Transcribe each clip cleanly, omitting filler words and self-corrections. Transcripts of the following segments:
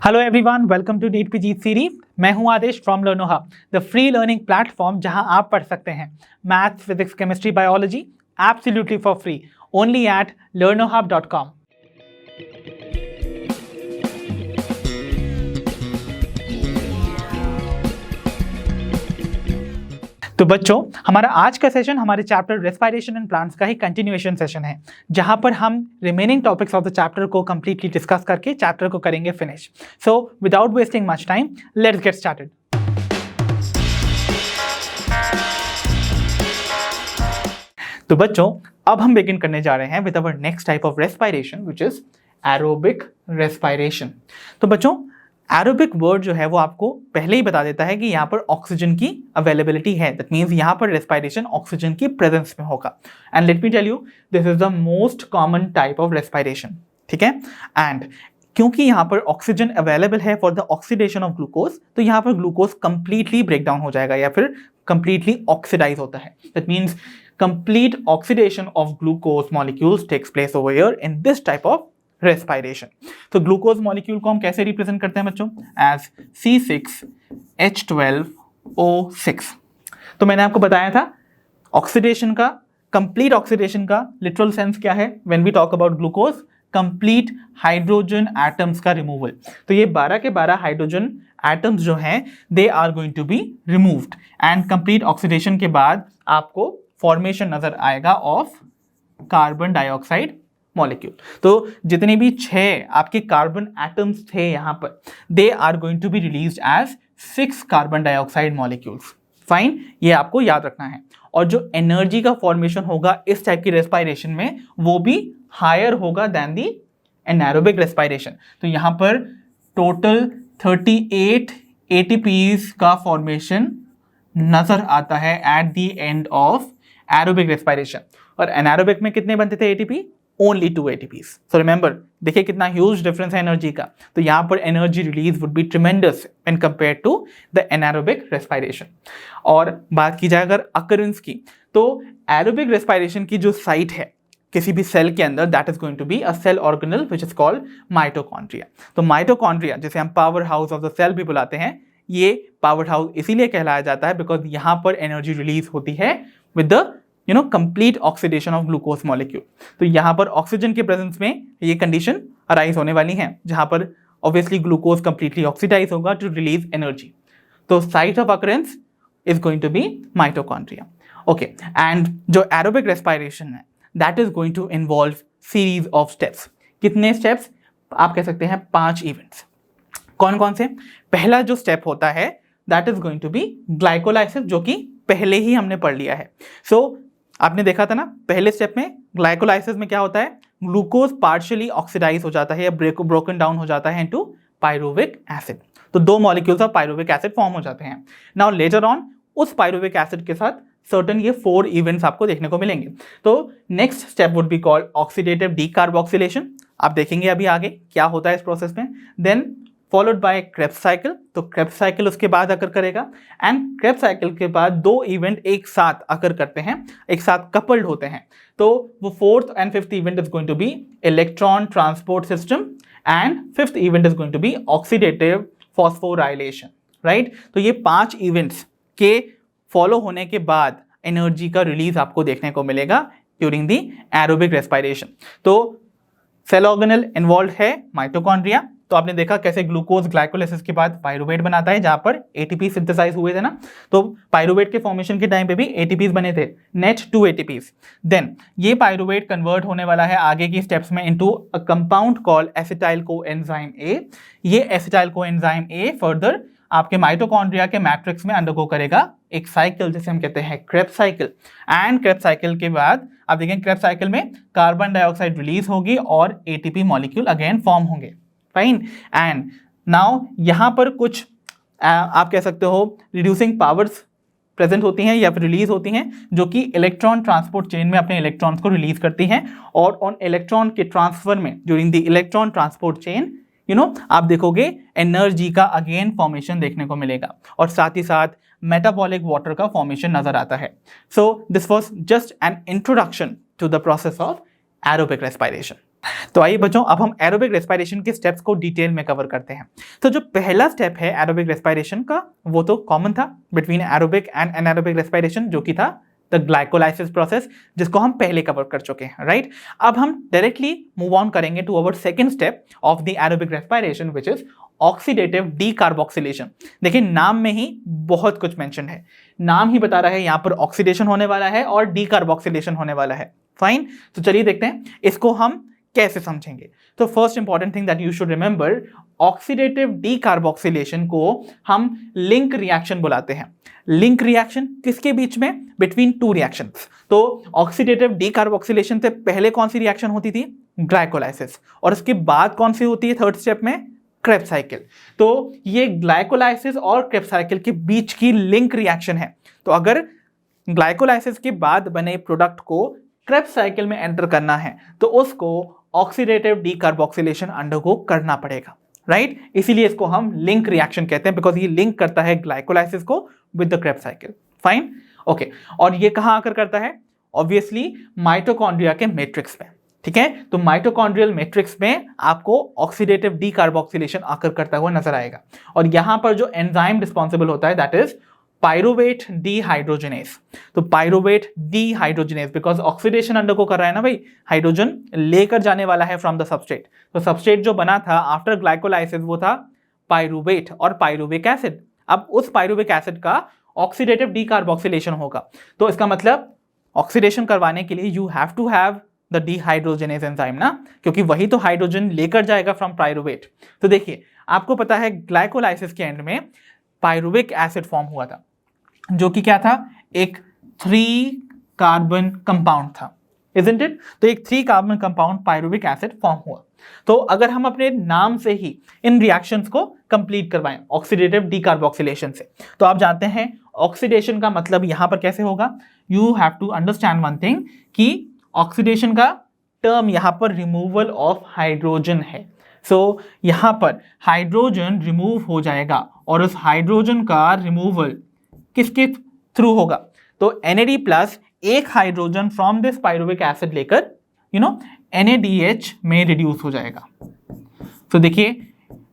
Hello everyone, welcome to NEET PG series. मैं हूं Adesh from Learno Hub, the free learning platform जहां आप पढ़ सकते हैं maths, physics, chemistry, biology absolutely for free only at learnohub.com। तो बच्चों, हमारा आज का सेशन हमारे चैप्टर रेस्पिरेशन एंड प्लांट्स का ही कंटिन्यूएशन सेशन है, जहां पर हम remaining topics of the chapter को कंप्लीटली डिस्कस करके चैप्टर को करेंगे finish. So without wasting much time, let's get started. तो बच्चों, अब हम बिगिन करने जा रहे हैं with our next type of respiration which is aerobic respiration. तो बच्चों, एरोबिक वर्ड जो है वो आपको पहले ही बता देता है कि यहाँ पर ऑक्सीजन की अवेलेबिलिटी है। दैट मीन्स यहाँ पर रेस्पिरेशन ऑक्सीजन की प्रेजेंस में होगा। And let me tell you, this is the most common type of respiration. ठीक है। एंड क्योंकि यहाँ पर ऑक्सीजन अवेलेबल है for the oxidation of glucose, तो यहाँ पर ग्लूकोज कंप्लीटली ब्रेक डाउन हो जाएगा या फिर कंप्लीटली ऑक्सीडाइज होता है। That means complete oxidation of glucose molecules takes place over here in this type of respiration. तो ग्लूकोज मॉलिक्यूल को हम कैसे रिप्रेजेंट करते हैं बच्चों? As C6H12O6। तो मैंने आपको बताया था ऑक्सीडेशन का, कंप्लीट ऑक्सीडेशन का लिटरल सेंस क्या है when we talk about glucose? Complete hydrogen atoms का रिमूवल। तो ये 12 के 12 हाइड्रोजन एटम्स जो हैं they are going to be removed and complete oxidation के बाद आपको फॉर्मेशन नजर आएगा ऑफ कार्बन डाइऑक्साइड मॉलिक्यूल। तो जितने भी 6 आपके कार्बन एटम्स थे यहां पर, they are going to be released as 6 carbon dioxide molecules. Fine, ये आपको याद रखना है। और जो एनर्जी का फॉर्मेशन होगा इस टाइप की रेस्पिरेशन में, वो भी हायर होगा देन दी एनारोबिक रेस्पिरेशन। तो यहां पर टोटल 38 ATPs का फॉर्मेशन नजर आता है eight the end of aerobic respiration. और एनारोबिक में कितने बनते थे ATP? Only 2 ATPs। So remember, देखिए कितना ह्यूज डिफरेंस है एनर्जी का। तो यहां पर energy release would be tremendous when compared to the anaerobic respiration. और बात की जाए अगर अकरेंस की, तो एरोबिक रेस्पिरेशन की जो साइट है किसी भी सेल के अंदर, that is going to be a cell organelle which is called mitochondria. तो माइटोकॉन्ड्रिया, जिसे हम power house of the cell भी बुलाते हैं, ये पावर हाउस इसीलिए कहलाया जाता है बिकॉज यहां पर एनर्जी रिलीज होती है with the complete oxidation of glucose molecule. तो यहां पर ऑक्सीजन के प्रेजेंस में ये कंडीशन अराइज होने वाली है, जहां पर ऑब्वियसली ग्लूकोज कंप्लीटली ऑक्सीडाइज होगा टू रिलीज एनर्जी। तो site of occurrence is going to be mitochondria. Okay. And जो एरोबिक रेस्पिरेशन है, that is going to involve series of steps. कितने स्टेप्स? आप कह सकते हैं 5 इवेंट्स। कौन कौन से? पहला जो स्टेप होता है that is going to be glycolysis, जो कि पहले ही हमने पढ़ लिया है। सो आपने देखा था ना, पहले स्टेप में ग्लाइकोलाइसिस में क्या होता है? ग्लूकोज पार्शियली ऑक्सीडाइज हो जाता है या ब्रोकन डाउन हो जाता है इनटू पायरुविक एसिड। तो 2 molecules of pyruvic acid form हो जाते हैं। नाउ लेटर ऑन उस पायरुविक एसिड के साथ सर्टेन ये 4 इवेंट्स आपको देखने को मिलेंगे। तो next step would be called oxidative decarboxylation. आप देखेंगे अभी आगे क्या होता है इस प्रोसेस में। Then followed by Krebs cycle. तो क्रेब्स साइकिल उसके बाद अकर करेगा एंड क्रेब्स साइकिल के बाद 2 इवेंट एक साथ अकर करते हैं, एक साथ कपल्ड होते हैं। तो वो 4th and 5th event is going to be electron transport system and 5th event is going to be oxidative phosphorylation. Right. तो ये 5 इवेंट्स के फॉलो होने के बाद एनर्जी का रिलीज आपको देखने को मिलेगा ड्यूरिंग द एरोबिक रेस्पिरेशन। तो सेल ऑर्गेनल इन्वॉल्व है माइटोकॉन्ड्रिया। तो आपने देखा कैसे ग्लूकोज ग्लाइकोलाइसिस के बाद पायरुवेट बनाता है, जहां पर ATP सिंथेसाइज हुए थे ना। तो पायरुवेट के फॉर्मेशन के टाइम पे भी ATPs बने थे, नेट 2 ATPs। देन ये पायरुवेट कन्वर्ट होने वाला है आगे की स्टेप्स में into a compound called acetyl coenzyme A। ये एसिटाइल कोएंजाइम A फर्दर आपके माइटोकॉन्ड्रिया के मैट्रिक्स में अंडरगो करेगा एक साइकिल जिसे हम कहते हैं Krebs cycle. And Krebs cycle के बाद आप देखें क्रेब्स साइकिल में कार्बन डाइऑक्साइड रिलीज होगी और ATP मॉलिक्यूल अगेन फॉर्म होंगे। फाइन। एंड नाउ यहां पर कुछ आप कह सकते हो रिड्यूसिंग पावर्स प्रेजेंट होती हैं या फिर रिलीज होती हैं, जो कि इलेक्ट्रॉन ट्रांसपोर्ट चेन में अपने इलेक्ट्रॉन्स को रिलीज करती हैं। और उन इलेक्ट्रॉन के ट्रांसफर में during the electron transport chain आप देखोगे एनर्जी का अगेन फॉर्मेशन देखने को मिलेगा और साथ ही साथ मेटाबॉलिक वाटर का फॉर्मेशन नजर आता है। So this was just an introduction to the process of aerobic respiration. तो आइए बच्चों, अब हम एरोबिक रेस्पिरेशन के स्टेप्स को डिटेल में कवर करते हैं। तो जो पहला स्टेप है एरोबिक रेस्पिरेशन का, वो तो कॉमन था between aerobic and anaerobic respiration, जो कि था द ग्लाइकोलाइसिस प्रोसेस, जिसको हम पहले कवर कर चुके हैं, राइट। अब हम डायरेक्टली मूव ऑन करेंगे to our second step of the aerobic respiration, which is oxidative decarboxylation. देखिए नाम में ही बहुत कुछ मेंशन है, नाम ही बता रहा है यहाँ पर ऑक्सीडेशन होने वाला है और डीकार्बोक्सिलेशन होने वाला है। फाइन, तो चलिए देखते हैं इसको हम कैसे समझेंगे। तो first important thing that you should remember, oxidative decarboxylation को हम लिंक रिएक्शन बुलाते हैं। लिंक रिएक्शन किसके बीच में? Between two reactions. तो ऑक्सीडेटिव डीकार्बोक्सिलेशन से पहले कौन सी रिएक्शन होती थी? ग्लाइकोलाइसिस। और उसके बाद कौन सी होती है थर्ड स्टेप में? Krebs cycle. तो ये ग्लाइकोलाइसिस और क्रेब्स साइकिल के बीच की लिंक रिएक्शन है। तो अगर ग्लाइकोलाइसिस के बाद बने प्रोडक्ट को क्रेब्स साइकिल में एंटर करना है तो उसको ऑक्सीडेटिव डीकार्बोक्सिलेशन अंडरगो करना पड़ेगा, राइट। इसीलिए इसको हम लिंक रिएक्शन कहते हैं, बिकॉज ये लिंक करता है ग्लाइकोलाइसिस को with the Krebs cycle. Fine, okay. और ये कहां आकर करता है? ऑब्वियसली माइटोकॉन्ड्रिया के मैट्रिक्स में, ठीक है। तो माइटोकॉन्ड्रियल मैट्रिक्स में आपको ऑक्सीडेटिव डीकार्बोक्सिलेशन आकर करता हुआ नजर आएगा। और यहां पर जो एंजाइम रिस्पॉन्सिबल होता है दैट इज पायरुवेट डीहाइड्रोजिनेज। तो pyruvate dehydrogenase, because oxidation undergo कर रहा है ना भाई, हाइड्रोजन लेकर जाने वाला है फ्रॉम द सबस्ट्रेट। तो सबस्ट्रेट जो बना था आफ्टर ग्लाइकोलाइसिस वो था पायरुवेट और पायरुविक एसिड। अब उस पायरुविक एसिड का ऑक्सीडेटिव डीकार्बोक्सिलेशन होगा। तो इसका मतलब ऑक्सीडेशन करवाने के लिए you have to have the dehydrogenase enzyme ना, क्योंकि वही तो हाइड्रोजन लेकर जाएगा फ्रॉम पायरुवेट। तो देखिए आपको पता है ग्लाइकोलाइसिस के एंड में पायरुविक एसिड फॉर्म हुआ था, जो कि क्या था? एक 3 कार्बन कंपाउंड था, इजंट इट? तो एक 3 carbon compound pyruvic acid form हुआ। तो अगर हम अपने नाम से ही इन रिएक्शंस को कंप्लीट करवाएं ऑक्सीडेटिव डीकार्बोक्सिलेशन से, तो आप जानते हैं ऑक्सीडेशन का मतलब यहां पर कैसे होगा। You have to understand one thing कि ऑक्सीडेशन का टर्म यहां पर रिमूवल ऑफ हाइड्रोजन है। सो यहां पर हाइड्रोजन रिमूव हो जाएगा और उस हाइड्रोजन का रिमूवल किसके थ्रू होगा? तो NAD प्लस एक hydrogen from this pyruvic acid लेकर NADH में रिड्यूस हो जाएगा। तो देखिए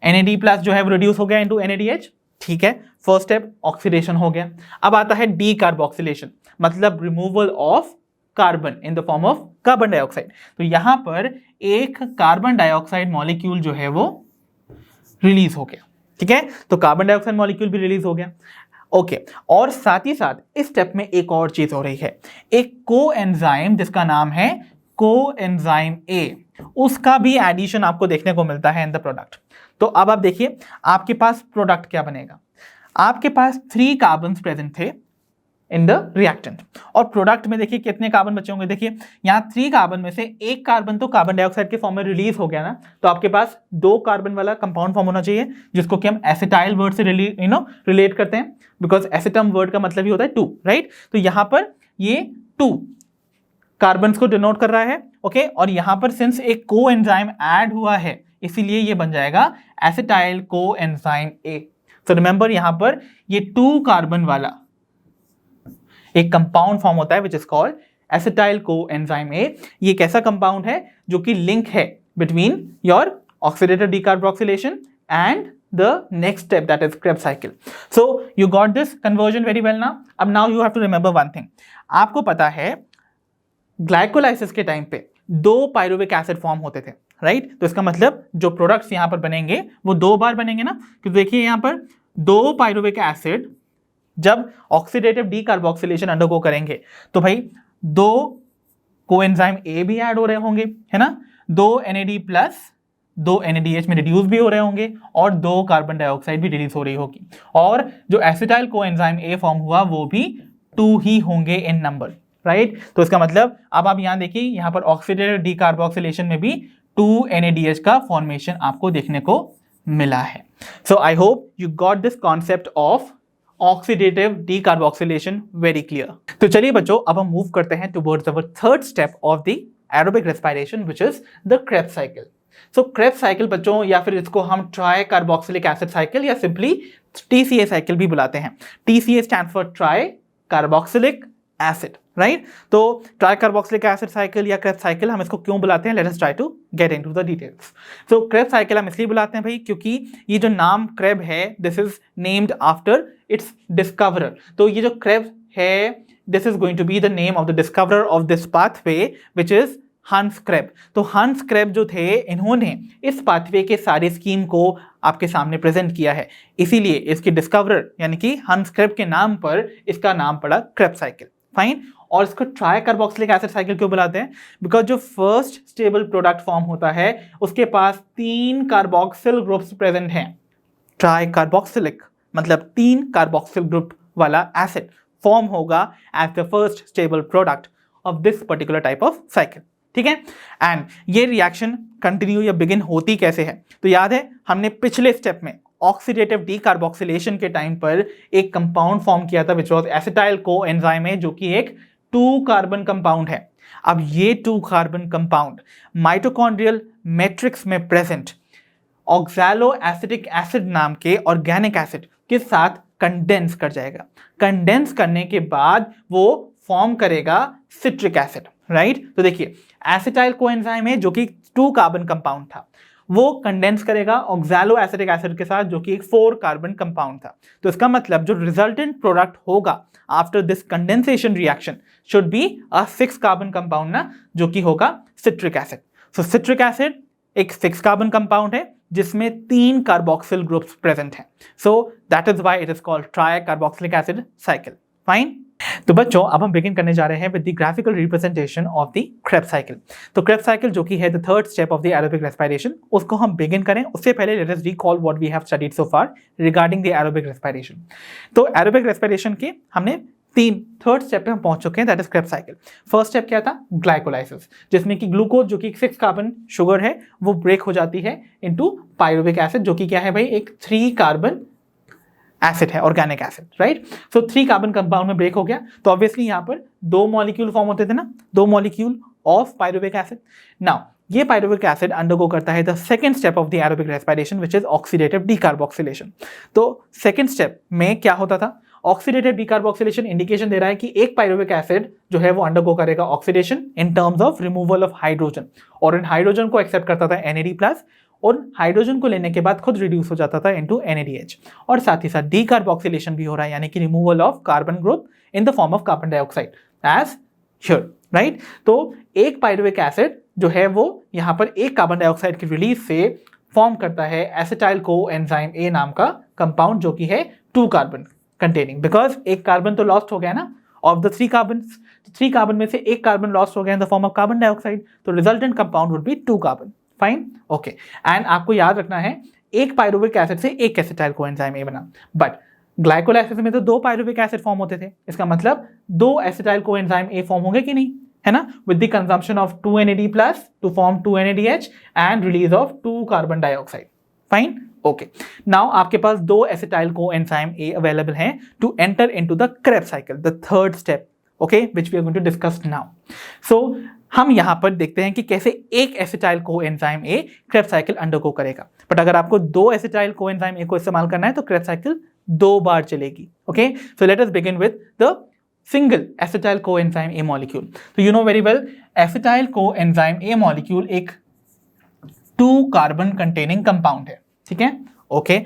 NAD प्लस जो है वो रिड्यूस हो गया इनटू NADH, ठीक है। फर्स्ट स्टेप ऑक्सीडेशन हो गया। अब आता है डीकार्बोक्सिलेशन, मतलब removal of carbon in the form of carbon dioxide. तो यहां पर एक कार्बन डाइऑक्साइड मॉलिक्यूल जो है वो रिलीज हो गया, ठीक है। तो कार्बन डाइऑक्साइड मॉलिक्यूल भी रिलीज हो गया, ओके। और साथ ही साथ इस स्टेप में एक और चीज हो रही है, एक कोएंजाइम जिसका नाम है कोएंजाइम ए, उसका भी एडिशन आपको देखने को मिलता है इन द प्रोडक्ट। तो अब आप देखिए आपके पास प्रोडक्ट क्या बनेगा। आपके पास 3 कार्बन प्रेजेंट थे इन द रिएक्टेंट, और प्रोडक्ट में देखिए कितने कार्बन बचे होंगे। देखिए यहाँ 3 कार्बन में से एक कार्बन तो कार्बन डाइऑक्साइड के फॉर्म में रिलीज हो गया ना, तो आपके पास 2 कार्बन वाला कंपाउंड फॉर्म होना चाहिए, जिसको कि हम एसिटाइल वर्ड से रिलेट करते हैं, बिकॉज एसिटम वर्ड का मतलब ही होता है 2, राइट। तो यहाँ पर ये 2 कार्बन को डिनोट कर रहा है, ओके। और यहाँ पर सिंस एक कोएंजाइम ऐड हुआ है इसीलिए ये बन जाएगा एसिटाइल कोएंजाइम ए। तो रिमेंबर यहाँ पर ये 2 कार्बन वाला एक कंपाउंड फॉर्म होता है which is called acetyl coenzyme A. ये कैसा कंपाउंड है? जो कि लिंक है between your oxidative decarboxylation and the next step, that is Krebs cycle. So you got this conversion very well now. अब now you have to remember one thing. आपको पता है ग्लाइकोलाइसिस के टाइम पे 2 पायरुविक एसिड फॉर्म होते थे, right. तो इसका मतलब जो प्रोडक्ट्स यहां पर बनेंगे वो 2 बार बनेंगे ना, क्योंकि देखिए यहां पर 2 पायरुविक एसिड जब ऑक्सीडेटिव डीकार्बोक्सिलेशन अंडरगो करेंगे तो भाई 2 कोएंजाइम ए भी ऐड हो रहे होंगे, है ना, 2 NAD प्लस 2 NADH में रिड्यूस भी हो रहे होंगे और 2 कार्बन डाइऑक्साइड भी रिलीज हो रही होगी, और जो एसिटाइल कोएंजाइम ए फॉर्म हुआ वो भी 2 ही होंगे इन नंबर, राइट। तो इसका मतलब अब आप यहां देखिए यहां पर ऑक्सीडेटिव डीकार्बोक्सिलेशन में भी 2 NADH का फॉर्मेशन आपको देखने को मिला है। So I hope you got this concept of oxidative decarboxylation very clear. तो चलिए बच्चों अब हम मूव करते हैं towards our third step of the aerobic respiration which is the Krebs cycle. So Krebs cycle बच्चों, या फिर इसको हम ट्राई कार्बोक्सिलिक एसिड साइकिल या सिंपली TCA साइकिल भी बुलाते हैं। TCA stand for tricarboxylic acid, right. तो ट्राई कार्बोक्सिलिक एसिड साइकिल या क्रेब्स साइकिल हम इसको क्यों बुलाते हैं, let us try to get into the details. So Krebs cycle हम इसलिए बुलाते हैं भाई क्योंकि ये जो नाम क्रेब है this is named after its discoverer. तो ये जो क्रेब है this is going to be the name of the discoverer of this pathway which is Hans Krebs. तो हंस क्रेब जो थे इन्होंने इस पाथवे के सारे स्कीम को आपके सामने प्रेजेंट किया है, इसीलिए इसके डिस्कवरर यानी कि हंस क्रेब के नाम पर इसका नाम पड़ा क्रेब साइकिल। फाइन। और इसको ट्राई कार्बोक्सिलिक एसिड साइकिल क्यों बुलाते हैं, बिकॉज जो फर्स्ट स्टेबल प्रोडक्ट फॉर्म होता है उसके पास 3 कार्बोक्सिल ग्रुप्स प्रेजेंट हैं। ट्राई कार्बोक्सिलिक मतलब 3 कार्बोक्सिल ग्रुप वाला एसिड फॉर्म होगा as the first stable product of this particular type of cycle. ठीक है। एंड ये रिएक्शन कंटिन्यू या बिगिन होती कैसे है, तो याद है हमने पिछले स्टेप में ऑक्सीडेटिव डीकार्बोक्सिलेशन के टाइम पर एक कंपाउंड फॉर्म किया था विच वाज एसिटाइल कोएंजाइम जो कि एक 2 कार्बन कंपाउंड है। अब ये 2 कार्बन कंपाउंड माइटोकॉन्ड्रियल मैट्रिक्स में प्रेजेंट ऑक्सैलो एसिटिक एसिड नाम के ऑर्गेनिक एसिड के साथ कंडेंस कर जाएगा। कंडेंस करने के बाद वो फॉर्म करेगा सिट्रिक एसिड, राइट। तो देखिए एसिटाइल कोएंजाइम है जो कि 2 कार्बन कंपाउंड था, वो कंडेंस करेगा ऑक्सैलो एसिटिक एसिड के साथ जो कि एक 4 कार्बन कंपाउंड था। तो इसका मतलब जो रिजल्टेंट प्रोडक्ट होगा after this condensation reaction should be a 6 carbon compound ना, जो कि होगा सिट्रिक एसिड। सो सिट्रिक एसिड एक 6 कार्बन कंपाउंड है जिसमें 3 कार्बोक्सिल ग्रुप्स प्रेजेंट हैं। So that is why it is called tricarboxylic acid cycle. Fine. तो बच्चों अब हम बिगिन करने जा रहे हैं with the graphical representation of the Krebs cycle. तो क्रेब्स साइकिल जो कि है the third step of the aerobic respiration, उसको हम बिगिन करें उससे पहले let us recall what we have studied so far regarding the aerobic respiration. तो एरोबिक रेस्पिरेशन के हमने थर्ड स्टेप पे हम पहुंच चुके हैं, that is Krebs cycle. First step क्या था, ग्लाइकोलाइसिस, जिसमें कि ग्लूकोज जो कि 6 कार्बन शुगर है वो ब्रेक हो जाती है इनटू पायरुविक एसिड जो कि क्या है भाई एक 3 कार्बन एसिड है, ऑर्गेनिक एसिड, राइट। सो 3 कार्बन कंपाउंड में ब्रेक हो गया तो ऑब्वियसली यहाँ पर 2 मॉलिक्यूल फॉर्म होते थे ना, 2 molecule of pyruvic acid. Now ये पायरुविक एसिड अंडरगो करता है the second step of the aerobic respiration which is oxidative decarboxylation. तो सेकंड स्टेप में क्या होता था, ऑक्सीडेटिव डीकार्बोक्सिलेशन इंडिकेशन दे रहा है कि एक पायरुविक एसिड जो है वो अंडरगो करेगा oxidation in terms of removal of hydrogen, और इन हाइड्रोजन को एक्सेप्ट करता था NAD+, और हाइड्रोजन को लेने के बाद खुद रिड्यूस हो जाता था इनटू NADH, और साथ ही साथ डीकार्बोक्सिलेशन भी हो रहा है यानी कि removal of carbon group in the form of carbon dioxide as here, right. तो एक पायरुविक एसिड जो है वो यहाँ पर एक कार्बन डाइऑक्साइड की रिलीज से फॉर्म करता है एसिटाइल कोएंजाइम A नाम का कंपाउंड जो कि है 2 कार्बन कंटेनिंग, बिकॉज एक कार्बन तो लॉस्ट हो गया ना ऑफ द 3 कार्बन, 3 कार्बन में से एक कार्बन लॉस्ट हो गया in the form of carbon dioxide, तो resultant compound would be 2 carbon. Fine, okay. And आपको याद रखना है एक पायरुविक एसिड से एक एसिटाइल कोएंजाइम A बना, बट ग्लाइकोलाइसिस में तो 2 पायरुविक एसिड फॉर्म होते थे, इसका मतलब 2 एसिटाइल कोएंजाइम A फॉर्म होंगे कि नहीं, है ना, with the consumption of 2 NAD+ to form 2 NADH and release of 2 carbon dioxide. Fine, okay. Now आपके पास 2 एसिटाइल कोएंजाइम A अवेलेबल हैं to enter into the Krebs cycle, the third step, okay, which we are going to discuss now. So हम यहां पर देखते हैं कि कैसे एक acetyl coenzyme A Krebs cycle undergo करेगा, बट अगर आपको 2 एसिटाइल कोएंजाइम A को इस्तेमाल करना है तो क्रेब्स साइकिल 2 बार चलेगी, okay. So let us begin with the single acetyl coenzyme A molecule. तो you know very well acetyl coenzyme A molecule एक 2 कार्बन कंटेनिंग कंपाउंड है, ठीक है, ओके।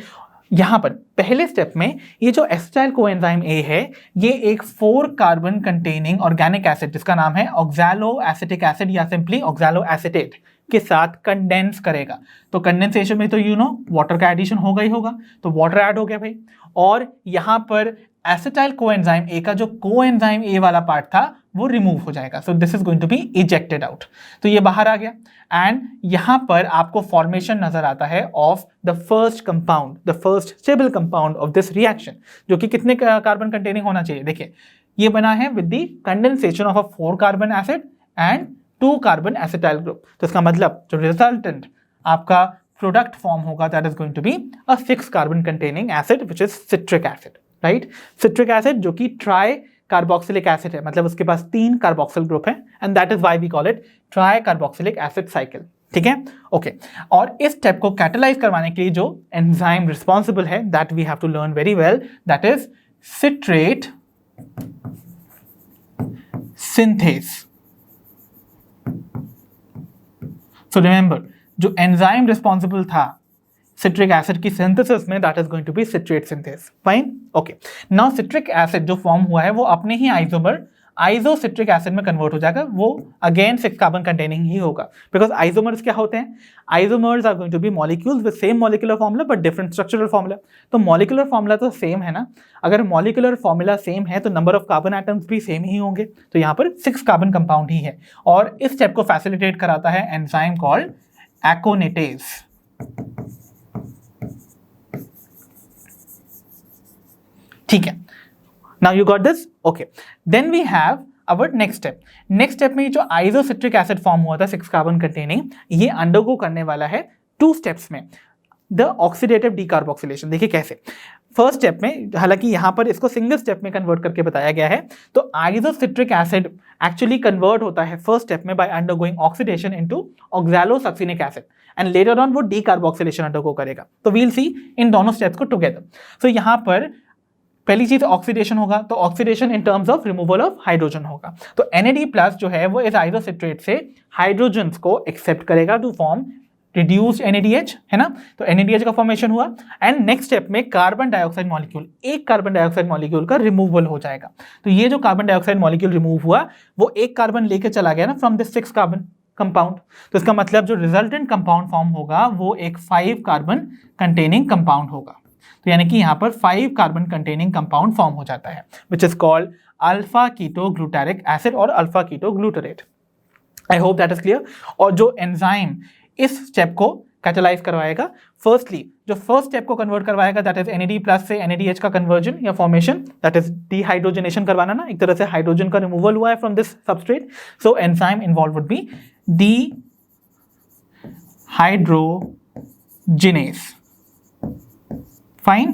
यहां पर पहले स्टेप में ये जो एसिटाइल कोएंजाइम A है ये एक 4 कार्बन कंटेनिंग ऑर्गेनिक एसिड जिसका नाम है ऑक्सैलो एसिटिक एसिड या सिंपली ऑक्सैलो एसिटेट के साथ कंडेंस करेगा। तो कंडेंसेशन में तो यू नो वाटर का एडिशन होगा ही होगा, तो वाटर ऐड हो गया भाई, और यहां पर एसिटाइल कोएंजाइम A का जो कोएंजाइम A वाला पार्ट था वो रिमूव हो जाएगा, so this is going to be ejected out, तो ये बाहर आ गया। एंड यहां पर आपको फॉर्मेशन नजर आता है of the first compound, the first stable compound of this reaction, जो कि कितने कार्बन कंटेनिंग होना चाहिए, देखिए ये बना है with the condensation of a 4 carbon acid and 2 carbon acetyl group. तो इसका मतलब जो रिजल्टेंट आपका प्रोडक्ट फॉर्म होगा that is going to be a 6 carbon containing acid which is citric acid, right. Citric acid जो कि ट्राई कार्बोक्सिलिक एसिड है, मतलब उसके पास 3 कार्बोक्सिल ग्रुप है and that is why we call it tricarboxylic acid cycle, ठीक है, okay. और इस स्टेप को कैटलाइज करवाने के लिए जो एंजाइम रिस्पॉन्सिबल है that we have to learn very well, that is citrate synthase. So remember, जो एंजाइम रिस्पॉन्सिबल था सिट्रिक एसिड की सिंथेसिस में, that is going to be citrate synthase. Fine, okay. Now citric acid जो form हुआ है वो अपने ही आइसोमर आइसोसिट्रिक एसिड में कन्वर्ट हो जाएगा। वो अगेन 6 कार्बन कंटेनिंग ही होगा, बिकॉज आइसोमर्स क्या होते हैं? Isomers are going to be molecules with same molecular formula but different structural formula. तो मॉलिक्यूलर फॉर्मूला तो सेम है ना, अगर मॉलिक्यूलर फॉर्मूला सेम है तो नंबर ऑफ कार्बन एटम्स भी सेम ही होंगे। तो यहाँ पर 6 कार्बन कंपाउंड ही है, और इस स्टेप को फैसिलिटेट कराता है एंजाइम कॉल्ड एकोनेटेज। ठीक है, now you got this, okay. Then we have our next step. Next step में जो आइसोसिट्रिक एसिड फॉर्म हुआ था 6 कार्बन कंटेनिंग, ये अंडरगो करने वाला है 2 स्टेप्स में द ऑक्सीडेटिव डीकार्बोक्सिलेशन। देखिए कैसे। फर्स्ट स्टेप में, हालांकि यहां पर इसको सिंगल स्टेप में कन्वर्ट करके बताया गया है, तो आइसोसिट्रिक एसिड एक्चुअली कन्वर्ट होता है फर्स्ट स्टेप में by undergoing oxidation into oxalosuccinic acid, and later on वो डीकार्बोक्सिलेशन अंडरगो करेगा। तो वील सी इन दोनों स्टेप्स को टुगेदर। सो यहां पर पहली चीज ऑक्सीडेशन होगा, तो oxidation in terms of removal of hydrogen होगा। तो NAD+ जो है वो इस आइसोसिट्रेट से हाइड्रोजन्स को एक्सेप्ट करेगा टू फॉर्म रिड्यूस्ड NADH, है ना। तो NADH का फॉर्मेशन हुआ, एंड नेक्स्ट स्टेप में कार्बन डाइऑक्साइड मॉलिक्यूल, एक कार्बन डाइऑक्साइड मॉलिक्यूल का रिमूवल हो जाएगा। तो ये जो कार्बन डाइऑक्साइड मॉलिक्यूल रिमूव हुआ वो एक कार्बन लेके चला गया ना फ्रॉम दिस 6 कार्बन कंपाउंड। तो इसका मतलब जो रिजल्टेंट कंपाउंड फॉर्म होगा वो एक 5 कार्बन कंटेनिंग कंपाउंड होगा। तो यानी कि यहां पर 5 कार्बन कंटेनिंग कंपाउंड फॉर्म हो जाता है, which is called alpha keto glutaric acid और alpha keto glutarate. I hope that is clear. और जो एंजाइम इस स्टेप को कैटालाइज करवाएगा, फर्स्टली जो फर्स्ट स्टेप को कन्वर्ट करवाएगा दैट इज NAD+ से NADH का कन्वर्जन या फॉर्मेशन, दैट इज डीहाइड्रोजनेशन करवाना ना, एक तरह से हाइड्रोजन का रिमूवल हुआ है from this substrate. So enzyme involve would B dehydrogenase. Fine,